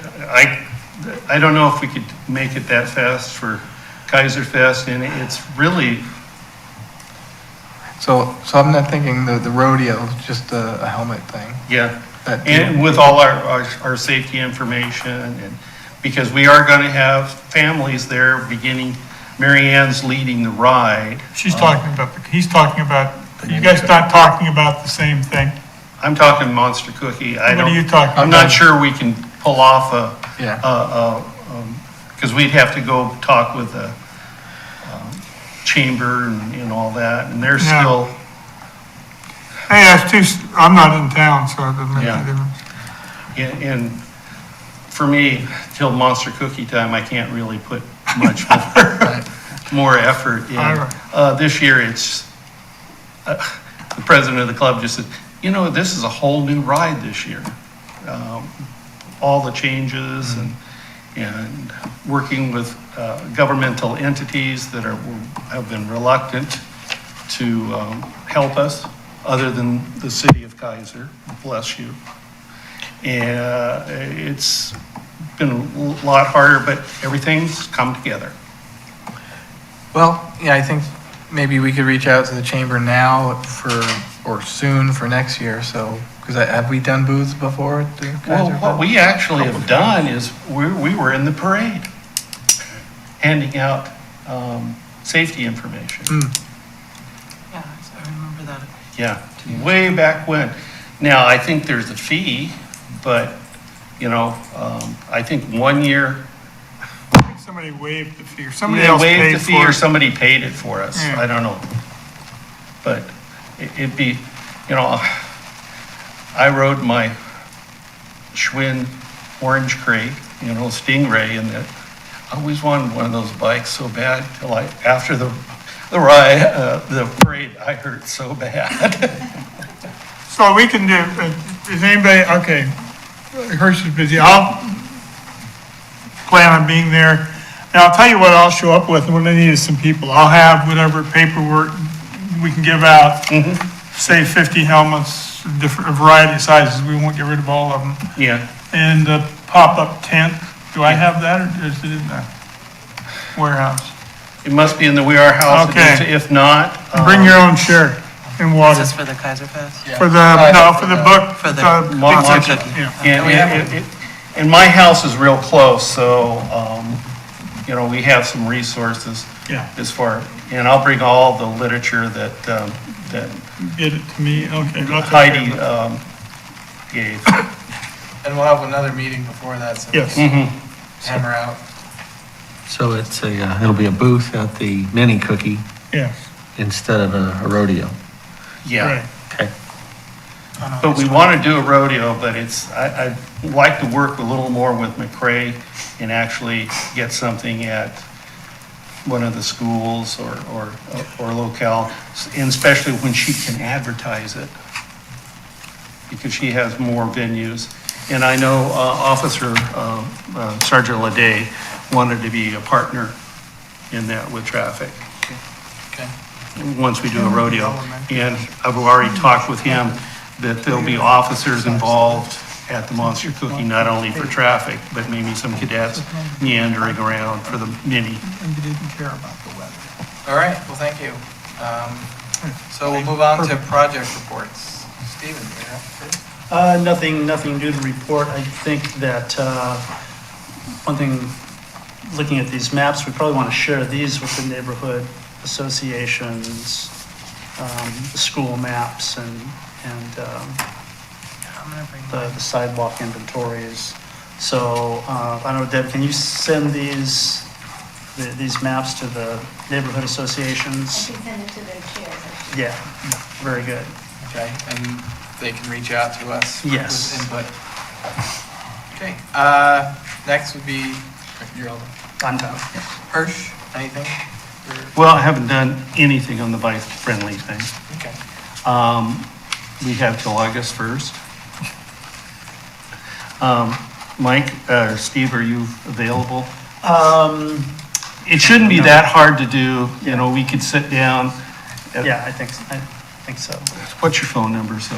I don't know if we could make it that fast for Kaiser Fest, and it's really, So I'm not thinking the rodeo, just a helmet thing. yeah. That- And with all our safety information, and because we are gonna have families there beginning, Mary Ann's leading the ride. She's talking about, he's talking about, you guys not talking about the same thing? I'm talking monster cookie. What are you talking I'm not about? sure we can pull off Yeah. because we'd have to go talk with the chamber and all that, and they're Yeah. still, Hey, that's too, I'm not in town, so it doesn't make Yeah. any difference. and for me, till monster cookie time, I can't really put much more effort in. All right. This year, it's, the president of the club just said, you know, this is a whole new ride this year. All the changes and working with governmental entities that have been reluctant to help us, other than the city of Kaiser, bless you. And it's been a lot harder, but everything's come together. Well, yeah, I think maybe we could reach out to the chamber now or soon for next year, so, because have we done booths before at the Well, Kaiser what Fest? we actually have done is, we were in the parade, handing out safety information. Yeah, I remember that. Yeah, way back when. Now, I think there's a fee, but, you know, I think 1 year, I think somebody waived the fee, or somebody they else waived paid the fee for or it. somebody paid it for us. Yeah. I don't know. But it'd be, you know, I rode my Schwinn Orange Crate, you know, Stingray, and I always wanted one of those bikes so bad till after the ride, the parade, I hurt so bad. So we can do, is anybody, okay, Hirsch is busy, I'll plan on being there. And I'll tell you what I'll show up with, and what I need is some people. I'll have whatever paperwork we can give out, say 50 helmets, different, a variety of sizes, we won't get rid of all of them. Yeah. And a pop-up tent, do I have that, or is it in the warehouse? It must be in the warehouse. Okay. If not. Bring your own shirt and Is water. this for the Kaiser Fest? For the, no, for the book. For the Monster cookie. Yeah. And my house is real close, so, you know, we have some resources. Yeah. As far, and I'll bring all the literature that Get it to me, okay. I'll take Heidi care of it. gave. And we'll have another meeting before that, so we Yes. can hammer out. So it's it'll be a booth at the mini cookie Yes, instead of a rodeo. Yeah. right. Okay. But we want to do a rodeo, but I'd like to work a little more with McCray and actually get something at one of the schools or locale, and especially when she can advertise it, because she has more venues. And I know Officer Sergeant Leday wanted to be a partner in that with traffic. Okay. Once we do a rodeo. And I've already talked with him that there'll be officers involved at the Monster Cookie, not only for traffic, but maybe some cadets meandering around for the mini. And you didn't care about the weather. All right, well, thank you. So we'll move on to project reports. Stephen, you have? Nothing new to report. I think that one thing, looking at these maps, we probably want to share these with the neighborhood associations, the school maps, and the sidewalk inventories. So, I don't know, Deb, can you send these maps to the neighborhood associations? I can send it to their chairs. Yeah, very good. Okay, and they can reach out to us Yes. with input. Okay, next would be, you're all I'm done. Hirsch, anything? Well, I haven't done anything on the bike-friendly thing. Okay. We have till August 1st. Mike, Steve, are you available? It shouldn't be that hard to do, you know, we could sit down. Yeah, I think so. What's your phone number, so?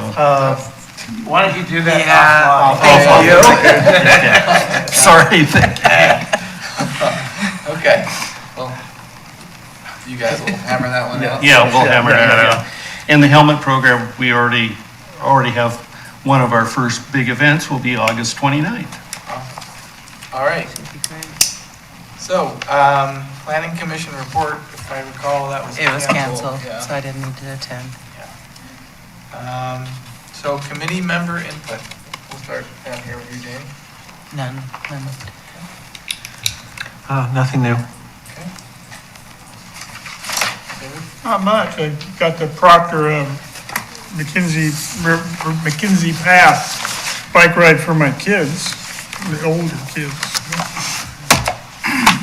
Why don't you do that Yeah. Sorry, thank you. Okay, well, you guys will hammer that one out. Yeah, we'll hammer that out. And the helmet program, we already have, one of our first big events will be August 29th. All right. So, planning commission report, if I recall, that was It was canceled. canceled, so I didn't need to attend. So committee member input. We'll start down here with you, Jamie. None. Nothing new. Okay. David? Not much. I got the Proctor McKinsey Path bike ride for my kids, the older kids.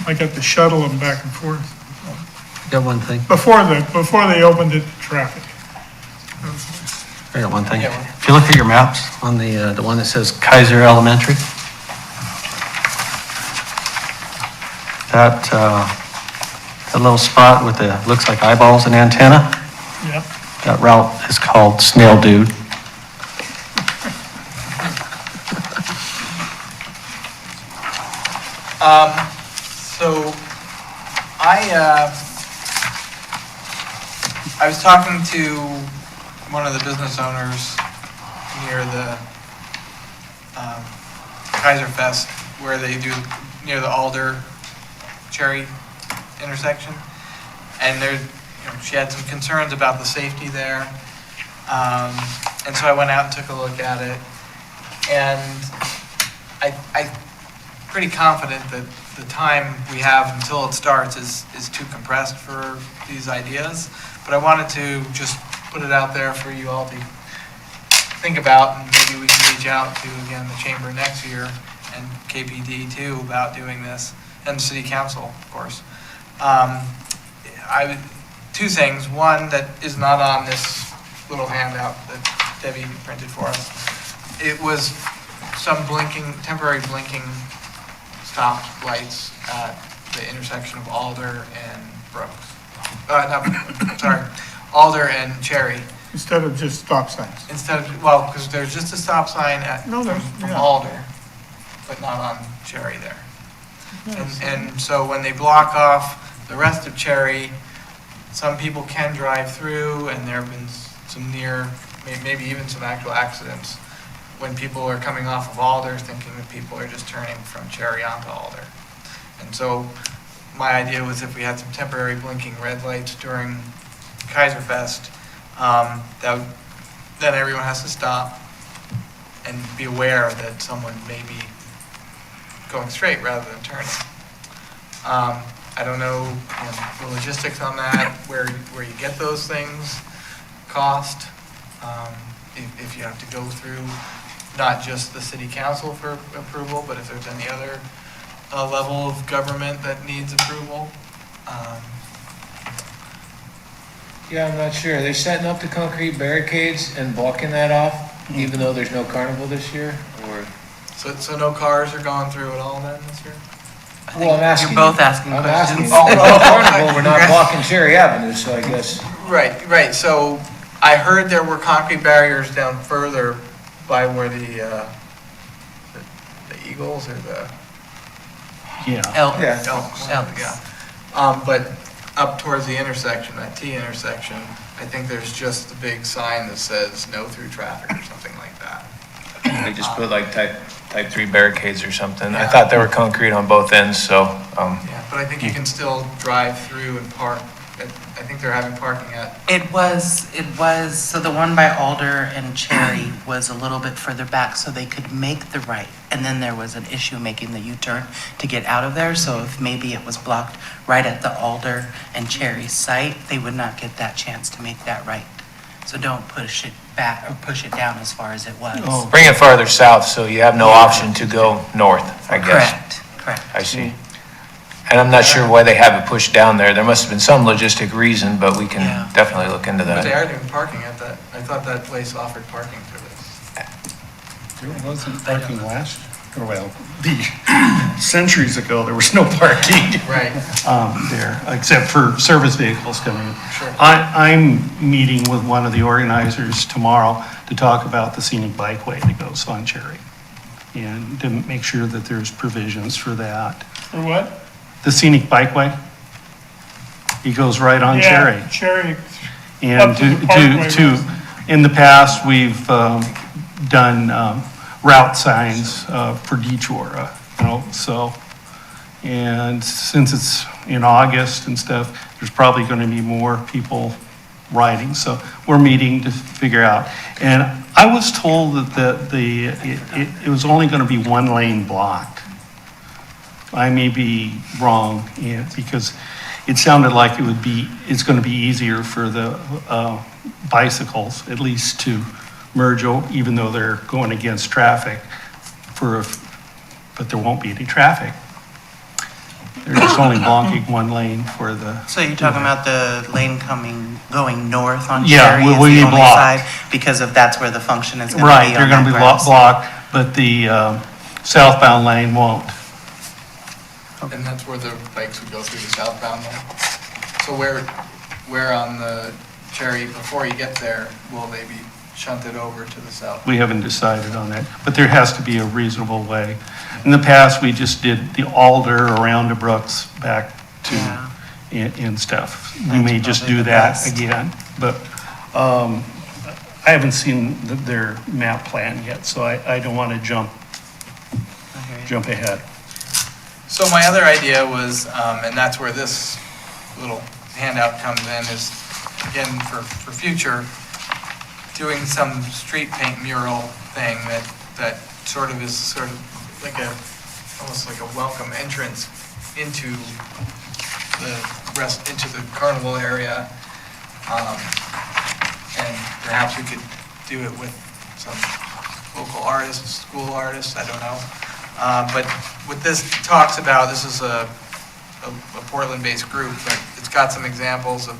I got to shuttle them back and forth Got one thing. before they opened it to traffic. I got one thing. Yeah. If you look at your maps on the one that says Kaiser Elementary, that little spot with the, looks like eyeballs and antenna, Yep. that route is called Snail Dude. So I was talking to one of the business owners near the Kaiser Fest, where they do near the Alder Cherry intersection, and she had some concerns about the safety there, and so I went out and took a look at it, and I'm pretty confident that the time we have until it starts is too compressed for these ideas, but I wanted to just put it out there for you all to think about, and maybe we can reach out to, again, the chamber next year and KPD too about doing this, and the city council, of course. Two things. One that is not on this little handout that Debbie printed for us. It was some temporary blinking stop lights at the intersection of Alder and Brooks. Alder and Cherry. Instead of just stop signs. Because there's just a stop sign from Alder, but not on Cherry there. And so when they block off the rest of Cherry, some people can drive through, and there have been some maybe even some actual accidents when people are coming off of Alder thinking that people are just turning from Cherry onto Alder. And so my idea was if we had some temporary blinking red lights during Kaiser Fest, then everyone has to stop and be aware that someone may be going straight rather than turning. I don't know, the logistics on that, where you get those things, cost, if you have to go through not just the city council for approval, but if there's any other level of government that needs approval. Yeah, I'm not sure. They're setting up the concrete barricades and blocking that off, even though there's no carnival this year, or? So no cars are going through at all then this year? Well, I'm asking. You're both asking I'm questions. asking. No carnival, we're not blocking Cherry Avenue, so I guess. Right. So I heard there were concrete barriers down further by where the Eagles or the Yeah. Elk. Elks? Yeah. But up towards the intersection, that T intersection, I think there's just a big sign that says no through traffic or something like that. They just put like type 3 barricades or something. I thought they were concrete on both ends, so, Yeah, but I think you can still drive through and park. I think they're having parking at, It was, so the one by Alder and Cherry was a little bit further back so they could make the right. And then there was an issue making the U-turn to get out of there. So if maybe it was blocked right at the Alder and Cherry site, they would not get that chance to make that right. So don't push it back or push it down as far as it was. Oh. bring it farther south so you have no option to go north, I guess. Correct. I see. And I'm not sure why they have it pushed down there. There must have been some logistic reason, but we can Yeah. definitely look into but they that. are doing parking at that. I thought that place offered parking for this. There wasn't parking last, or well, centuries ago, there was no parking. Right. There, except for service vehicles coming in. Sure. I'm meeting with one of the organizers tomorrow to talk about the scenic bikeway that goes on Cherry. And to make sure that there's provisions for that. For what? The scenic bikeway, it goes right on Cherry. Yeah, Cherry. And Up to the parkway. in the past, we've done route signs for detour, so. And since it's in August and stuff, there's probably going to be more people riding. So we're meeting to figure out. And I was told that it was only going to be one lane blocked. I may be wrong, because it sounded like it's going to be easier for the bicycles, at least to merge, even though they're going against traffic, but there won't be any traffic. They're just only blocking one lane for the. So you're talking about the lane going north on Yeah, Cherry will is the be only blocked. side? Because that's where the function is going to be Right, on they're going to that be grass. blocked, but the southbound lane won't. And that's where the bikes would go through the southbound lane. So where on the Cherry, before you get there, will they be shunted over to the south? We haven't decided on that, but there has to be a reasonable way. In the past, we just did the Alder around the Brooks back to, Yeah. and stuff. We That's may just probably do the that best. again, but I haven't seen their map plan yet, so I don't want to jump ahead. So my other idea was, and that's where this little handout comes in, is again, for future, doing some street paint mural thing that sort of is sort of like almost like a welcome entrance into the carnival area. And perhaps we could do it with some local artists, school artists, I don't know. But what this talks about, this is a Portland-based group, but it's got some examples of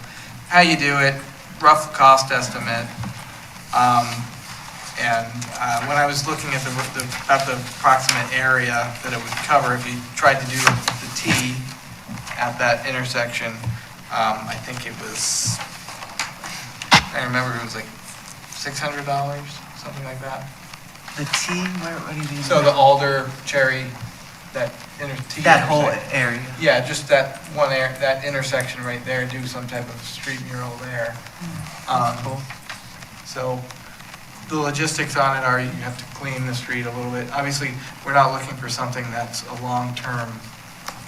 how you do it, rough cost estimate. And when I was looking at the approximate area that it would cover, if you tried to do the T at that intersection, I think it was, I remember it was like $600, something like that. The T, what do you mean? So the Alder, Cherry, T That whole intersection. area. Yeah, just that that intersection right there, do some type of street mural there. Cool. So the logistics on it are you have to clean the street a little bit. Obviously, we're not looking for something that's a long-term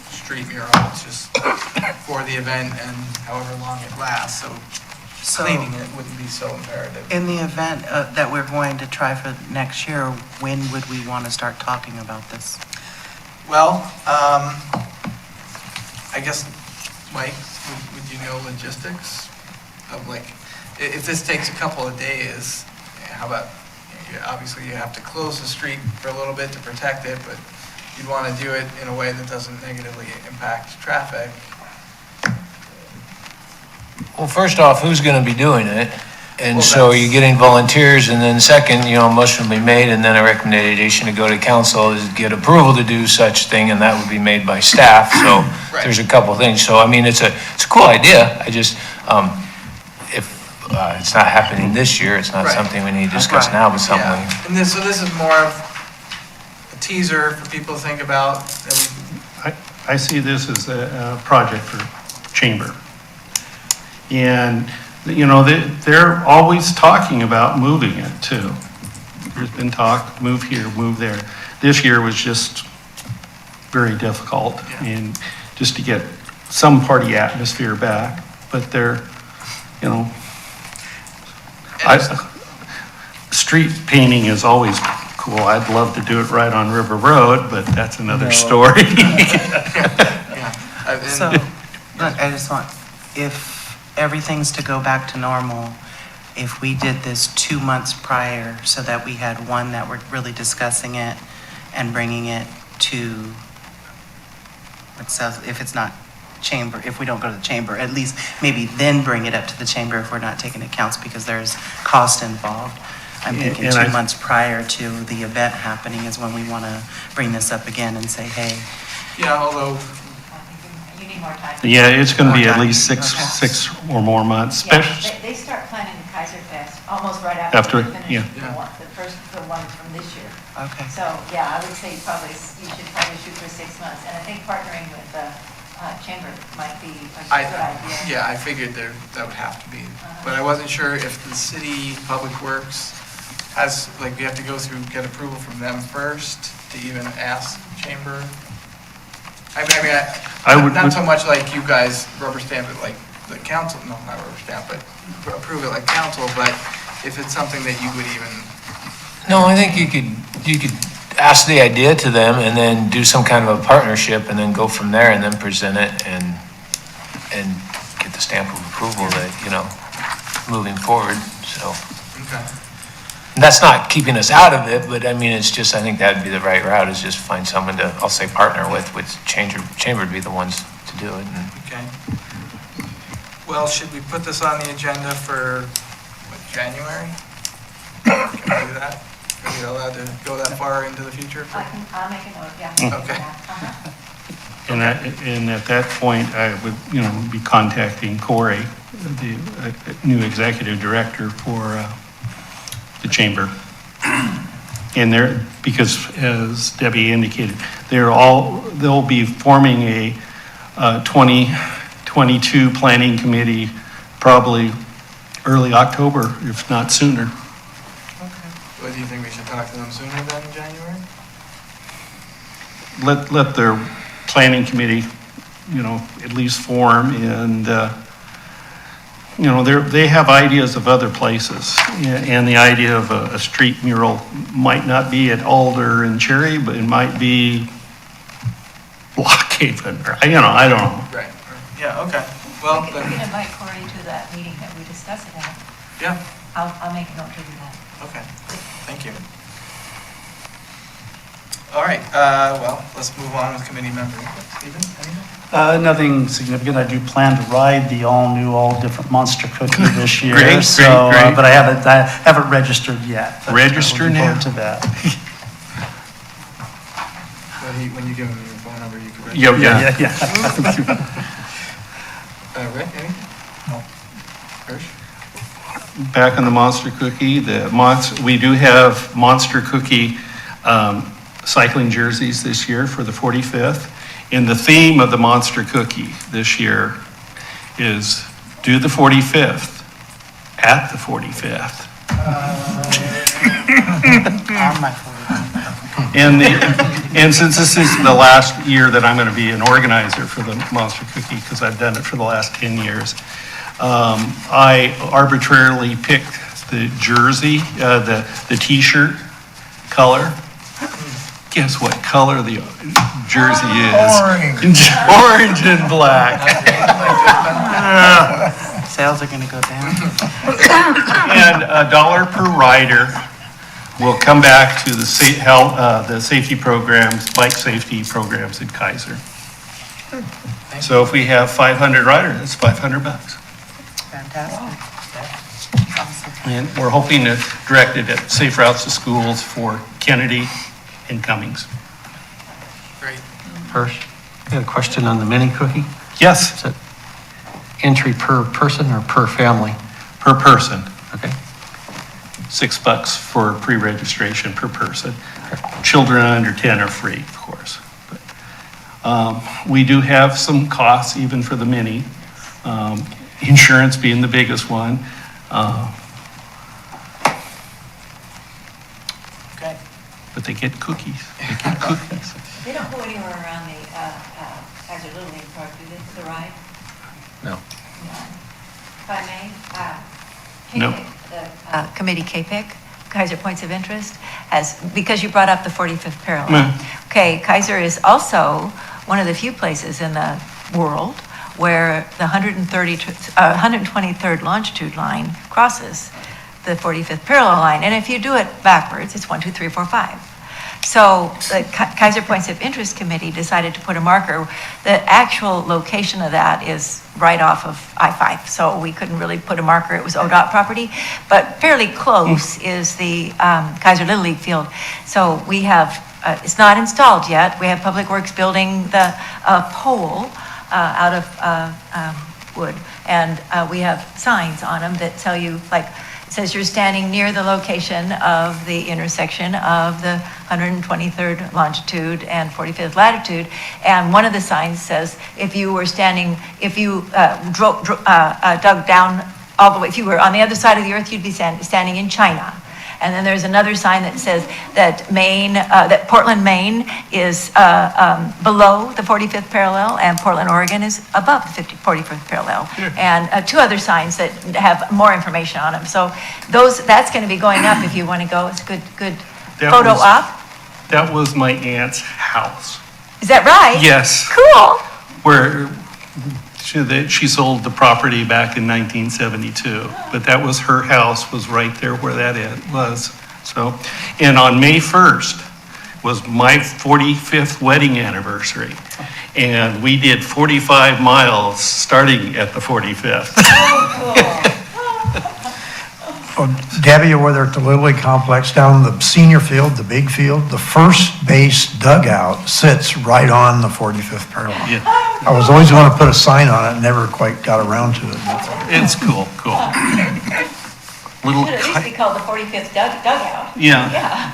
street mural. It's just for the event and however long it lasts. So So cleaning it wouldn't be so imperative. in the event that we're going to try for next year, when would we want to start talking about this? Well, I guess, Mike, would you know logistics of like, if this takes a couple of days, how about, obviously you have to close the street for a little bit to protect it, but you'd want to do it in a way that doesn't negatively impact traffic. Well, first off, who's going to be doing it? And Well, so that's- you're getting volunteers, and then second, a motion will be made, and then a recommendation to go to council is get approval to do such thing, and that would be made by staff, so Right. there's a couple things. So, I mean, it's a cool idea, I just, if it's not happening this year, it's not Right. something we need to discuss Right. now, but something. Yeah, and this is more of a teaser for people to think about. That I see this as a project for Chamber. And, you know, they're always talking about moving it too. There's been talk, move here, move there. This year was just very difficult and just to get some party atmosphere back, but they're, you know, street painting is always cool. I'd love to do it right on River Road, but that's another story. So, look, I just want, if everything's to go back to normal, if we did this 2 months prior so that we had one that we're really discussing it and bringing it to, it says, if it's not chamber, if we don't go to the chamber, at least maybe then bring it up to the chamber if we're not taking accounts because there's cost involved. I'm thinking And 2 I- months prior to the event happening is when we want to bring this up again and say, hey, Yeah, although, You need more time. Yeah, it's going to be at Okay. least six or more months. Yeah, Spec- they start planning the Kaiser Fest almost right after After, we finish yeah. the one from this year. okay. So, yeah, I would say you should probably shoot for 6 months. And I think partnering with the chamber might be a good idea. yeah, I figured that would have to be. But I wasn't sure if the city public works has, like, we have to go through, get approval from them first to even ask chamber. I would- not so much like you guys rubber stamp it like the council, no, not rubber stamp, but approve it like council, but if it's something that you would even, No, I think you could ask the idea to them and then do some kind of a partnership and then go from there and then present it and get the stamp of approval that, you know, moving forward, so. okay. And that's not keeping us out of it, but I mean, it's just, I think that'd be the right route, is just find someone to, I'll say, partner with Chamber would be the ones to do it. And Okay. Well, should we put this on the agenda for, what, January? Can we do that? Are we allowed to go that far into the future? I'll make a note, yeah. Okay. And at that point, I would, you know, be contacting Corey, the new executive director for the chamber. And because as Debbie indicated, they'll be forming a 2022 planning committee probably early October, if not sooner. What, do you think we should talk to them sooner than January? Let their planning committee, you know, at least form and, you know, they have ideas of other places. And the idea of a street mural might not be at Alder and Cherry, but it might be Blockhaven, or, you know, I don't know. Right. Yeah, okay. Well, We can then, invite Corey to that meeting that we discussed it at. yeah, I'll make a note to do that. okay. Thank you. All right, well, let's move on with committee member input. Stephen, anything? Nothing significant. I do plan to ride the all-new, all-different Monster Cookie this year. Great, So, great. but I haven't registered yet. but Register looking forward now. to that. When you give him your phone number, you can register. Yeah. Rick, anything? No. Hirsch? Back on the Monster Cookie, we do have Monster Cookie cycling jerseys this year for the 45th. And the theme of the Monster Cookie this year is do the 45th at the 45th. On my phone. And since this is the last year that I'm going to be an organizer for the Monster Cookie, because I've done it for the last 10 years, I arbitrarily picked the jersey, the T-shirt color. Guess what color the jersey is? Orange and black. Sales are gonna go down. And $1 per rider will come back to the the safety programs, bike safety programs in Kaiser. So if we have 500 riders, that's $500. Fantastic. And we're hoping to direct it at Safe Routes to Schools for Kennedy and Cummings. Great. Hirsch, I had a question on the mini cookie. Yes, Is it entry per person or per family? per person. Okay. $6 for pre-registration per person. Children under 10 are free, of course. We do have some costs even for the mini, insurance being the biggest one. Okay. But they get cookies. They get cookies. They don't go anywhere around the Kaiser Little League Park, do they, for the ride? No. If I may, No. the committee KPIC, Kaiser Points of Interest, because you brought up the 45th parallel. Okay, Kaiser is also one of the few places in the world where the 123rd longitude line crosses the 45th parallel line. And if you do it backwards, it's 1, 2, 3, 4, 5. So the Kaiser Points of Interest Committee decided to put a marker. The actual location of that is right off of I-5, so we couldn't really put a marker. It was ODOT property, but fairly close is the Kaiser Little League field. So we have, it's not installed yet. We have Public Works building the pole out of wood, and we have signs on them that tell you, like, it says you're standing near the location of the intersection of the 123rd longitude and 45th latitude. And one of the signs says, if you were standing, if you dug down all the way, if you were on the other side of the earth, you'd be standing in China. And then there's another sign that says that that Portland, Maine is below the 45th parallel, and Portland, Oregon is above the 45th parallel. And two other signs that have more information on them. So that's going to be going up if you want to go. It's a good photo op. That was my aunt's house. Is that right? Yes. Cool. Where she sold the property back in 1972, but that was her house, was right there where that was. So, and on May 1st was my 45th wedding anniversary, and we did 45 miles starting at the 45th. Oh, Debbie, whether at the Little League Complex, down the senior field, the big field, the first base dugout sits right on the 45th parallel. Yeah. I was always going to put a sign on it, never quite got around to it. It's cool. Little, It should at least be called the 45th dugout. yeah,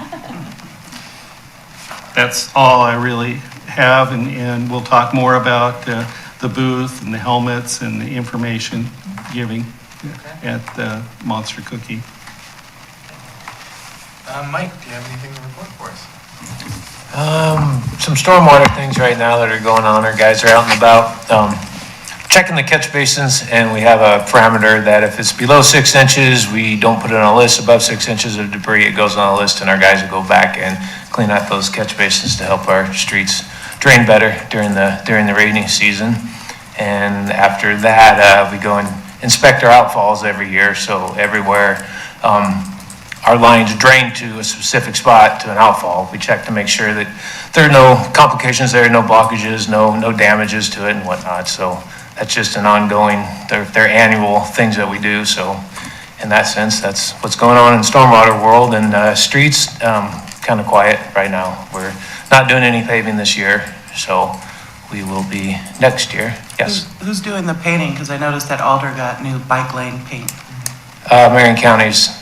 that's all I really have, and we'll talk more about the booth and the helmets and the information giving at the Monster Cookie. Mike, do you have anything to report for us? Some stormwater things right now that are going on. Our guys are out and about, checking the catch basins, and we have a parameter that if it's below 6 inches, we don't put it on a list. Above 6 inches of debris, it goes on a list, and our guys will go back and clean out those catch basins to help our streets drain better during the rainy season. And after that, we go and inspect our outfalls every year, so everywhere our lines drain to a specific spot to an outfall, we check to make sure that there are no complications there, no blockages, no damages to it and whatnot. So that's just an ongoing, they're annual things that we do. So in that sense, that's what's going on in stormwater world. And streets, kind of quiet right now. We're not doing any paving this year, so we will be next year. Yes. Who's doing the painting? Because I noticed that Alder got new bike lane paint. Marion County's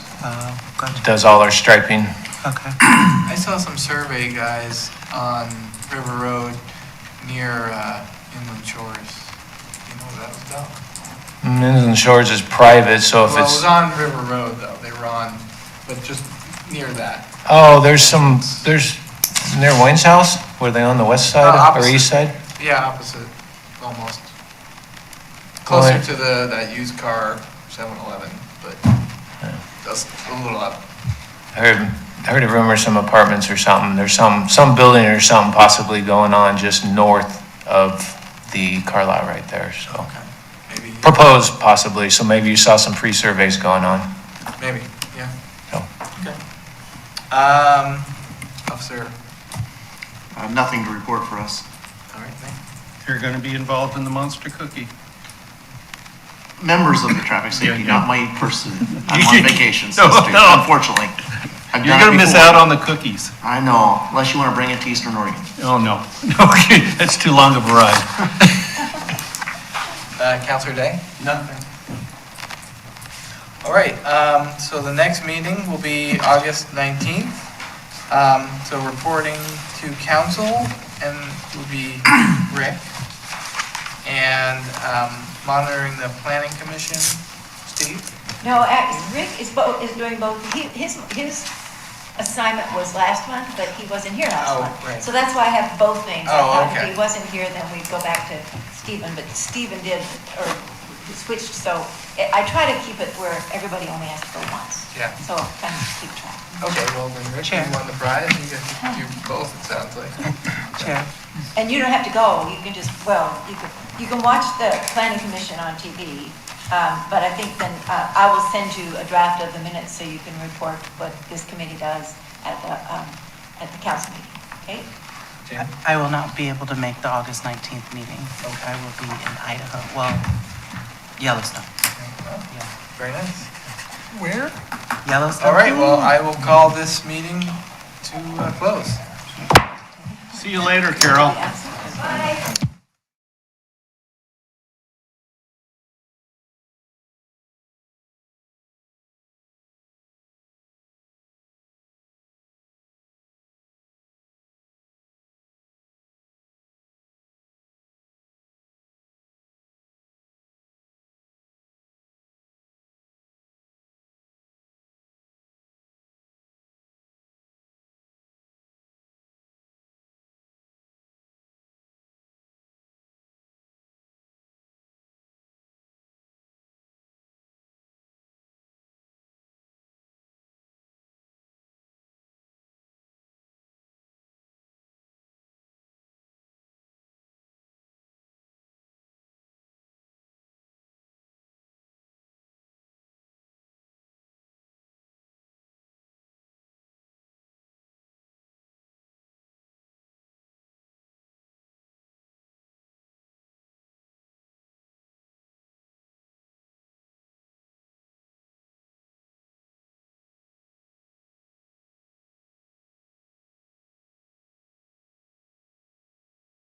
Gotcha. does all our striping. Okay. I saw some survey guys on River Road near Inland Shores. You know what that was about? Inland Shores is private, so if Well, it it's, was on River Road though. They were on, but just near that. oh, there's near Wayne's house, were they on the west side or Opposite. east side? Yeah, opposite, almost. Closer to that used car 7-Eleven, but that's a little up. I heard a rumor, some apartments or something, there's some building or something possibly going on just north of the car lot right there, so. Okay, maybe. Proposed possibly, so maybe you saw some free surveys going on. Maybe, yeah. So. Okay. Officer. Nothing to report for us. All right, thank you. You're going to be involved in the Monster Cookie. Members of the traffic safety, Yeah. not my person. I'm on vacation, so No, no. unfortunately. I've You're done it going to miss before. out on the cookies. I know, unless you want to bring it to Eastern Oregon. Oh, no. Okay, that's too long of a ride. Counselor Day? Nothing. All right, so the next meeting will be August 19th So reporting to council and would be Rick. And monitoring the planning commission, Steve? No, Rick is doing both. His assignment was last month, but he wasn't here last Oh, month. right. So that's why I have both things. I Oh, thought okay. if he wasn't here, then we'd go back to Stephen, but Stephen did, or he switched, so I try to keep it where everybody only has to go once. Yeah. So kind of keep track. Okay, well then Rick, you Chair. won the prize, you get to do both, it sounds like. Chair. And you don't have to go, you can just, well, you can watch the planning commission on TV, but I think then I will send you a draft of the minutes so you can report what this committee does at the council meeting, okay? Jim? I will not be able to make the August 19th meeting. I will be in Idaho, well, Yellowstone. Yeah. Very nice. Where? Yellowstone. All right, well, I will call this meeting to close. See you later, Carol. Bye.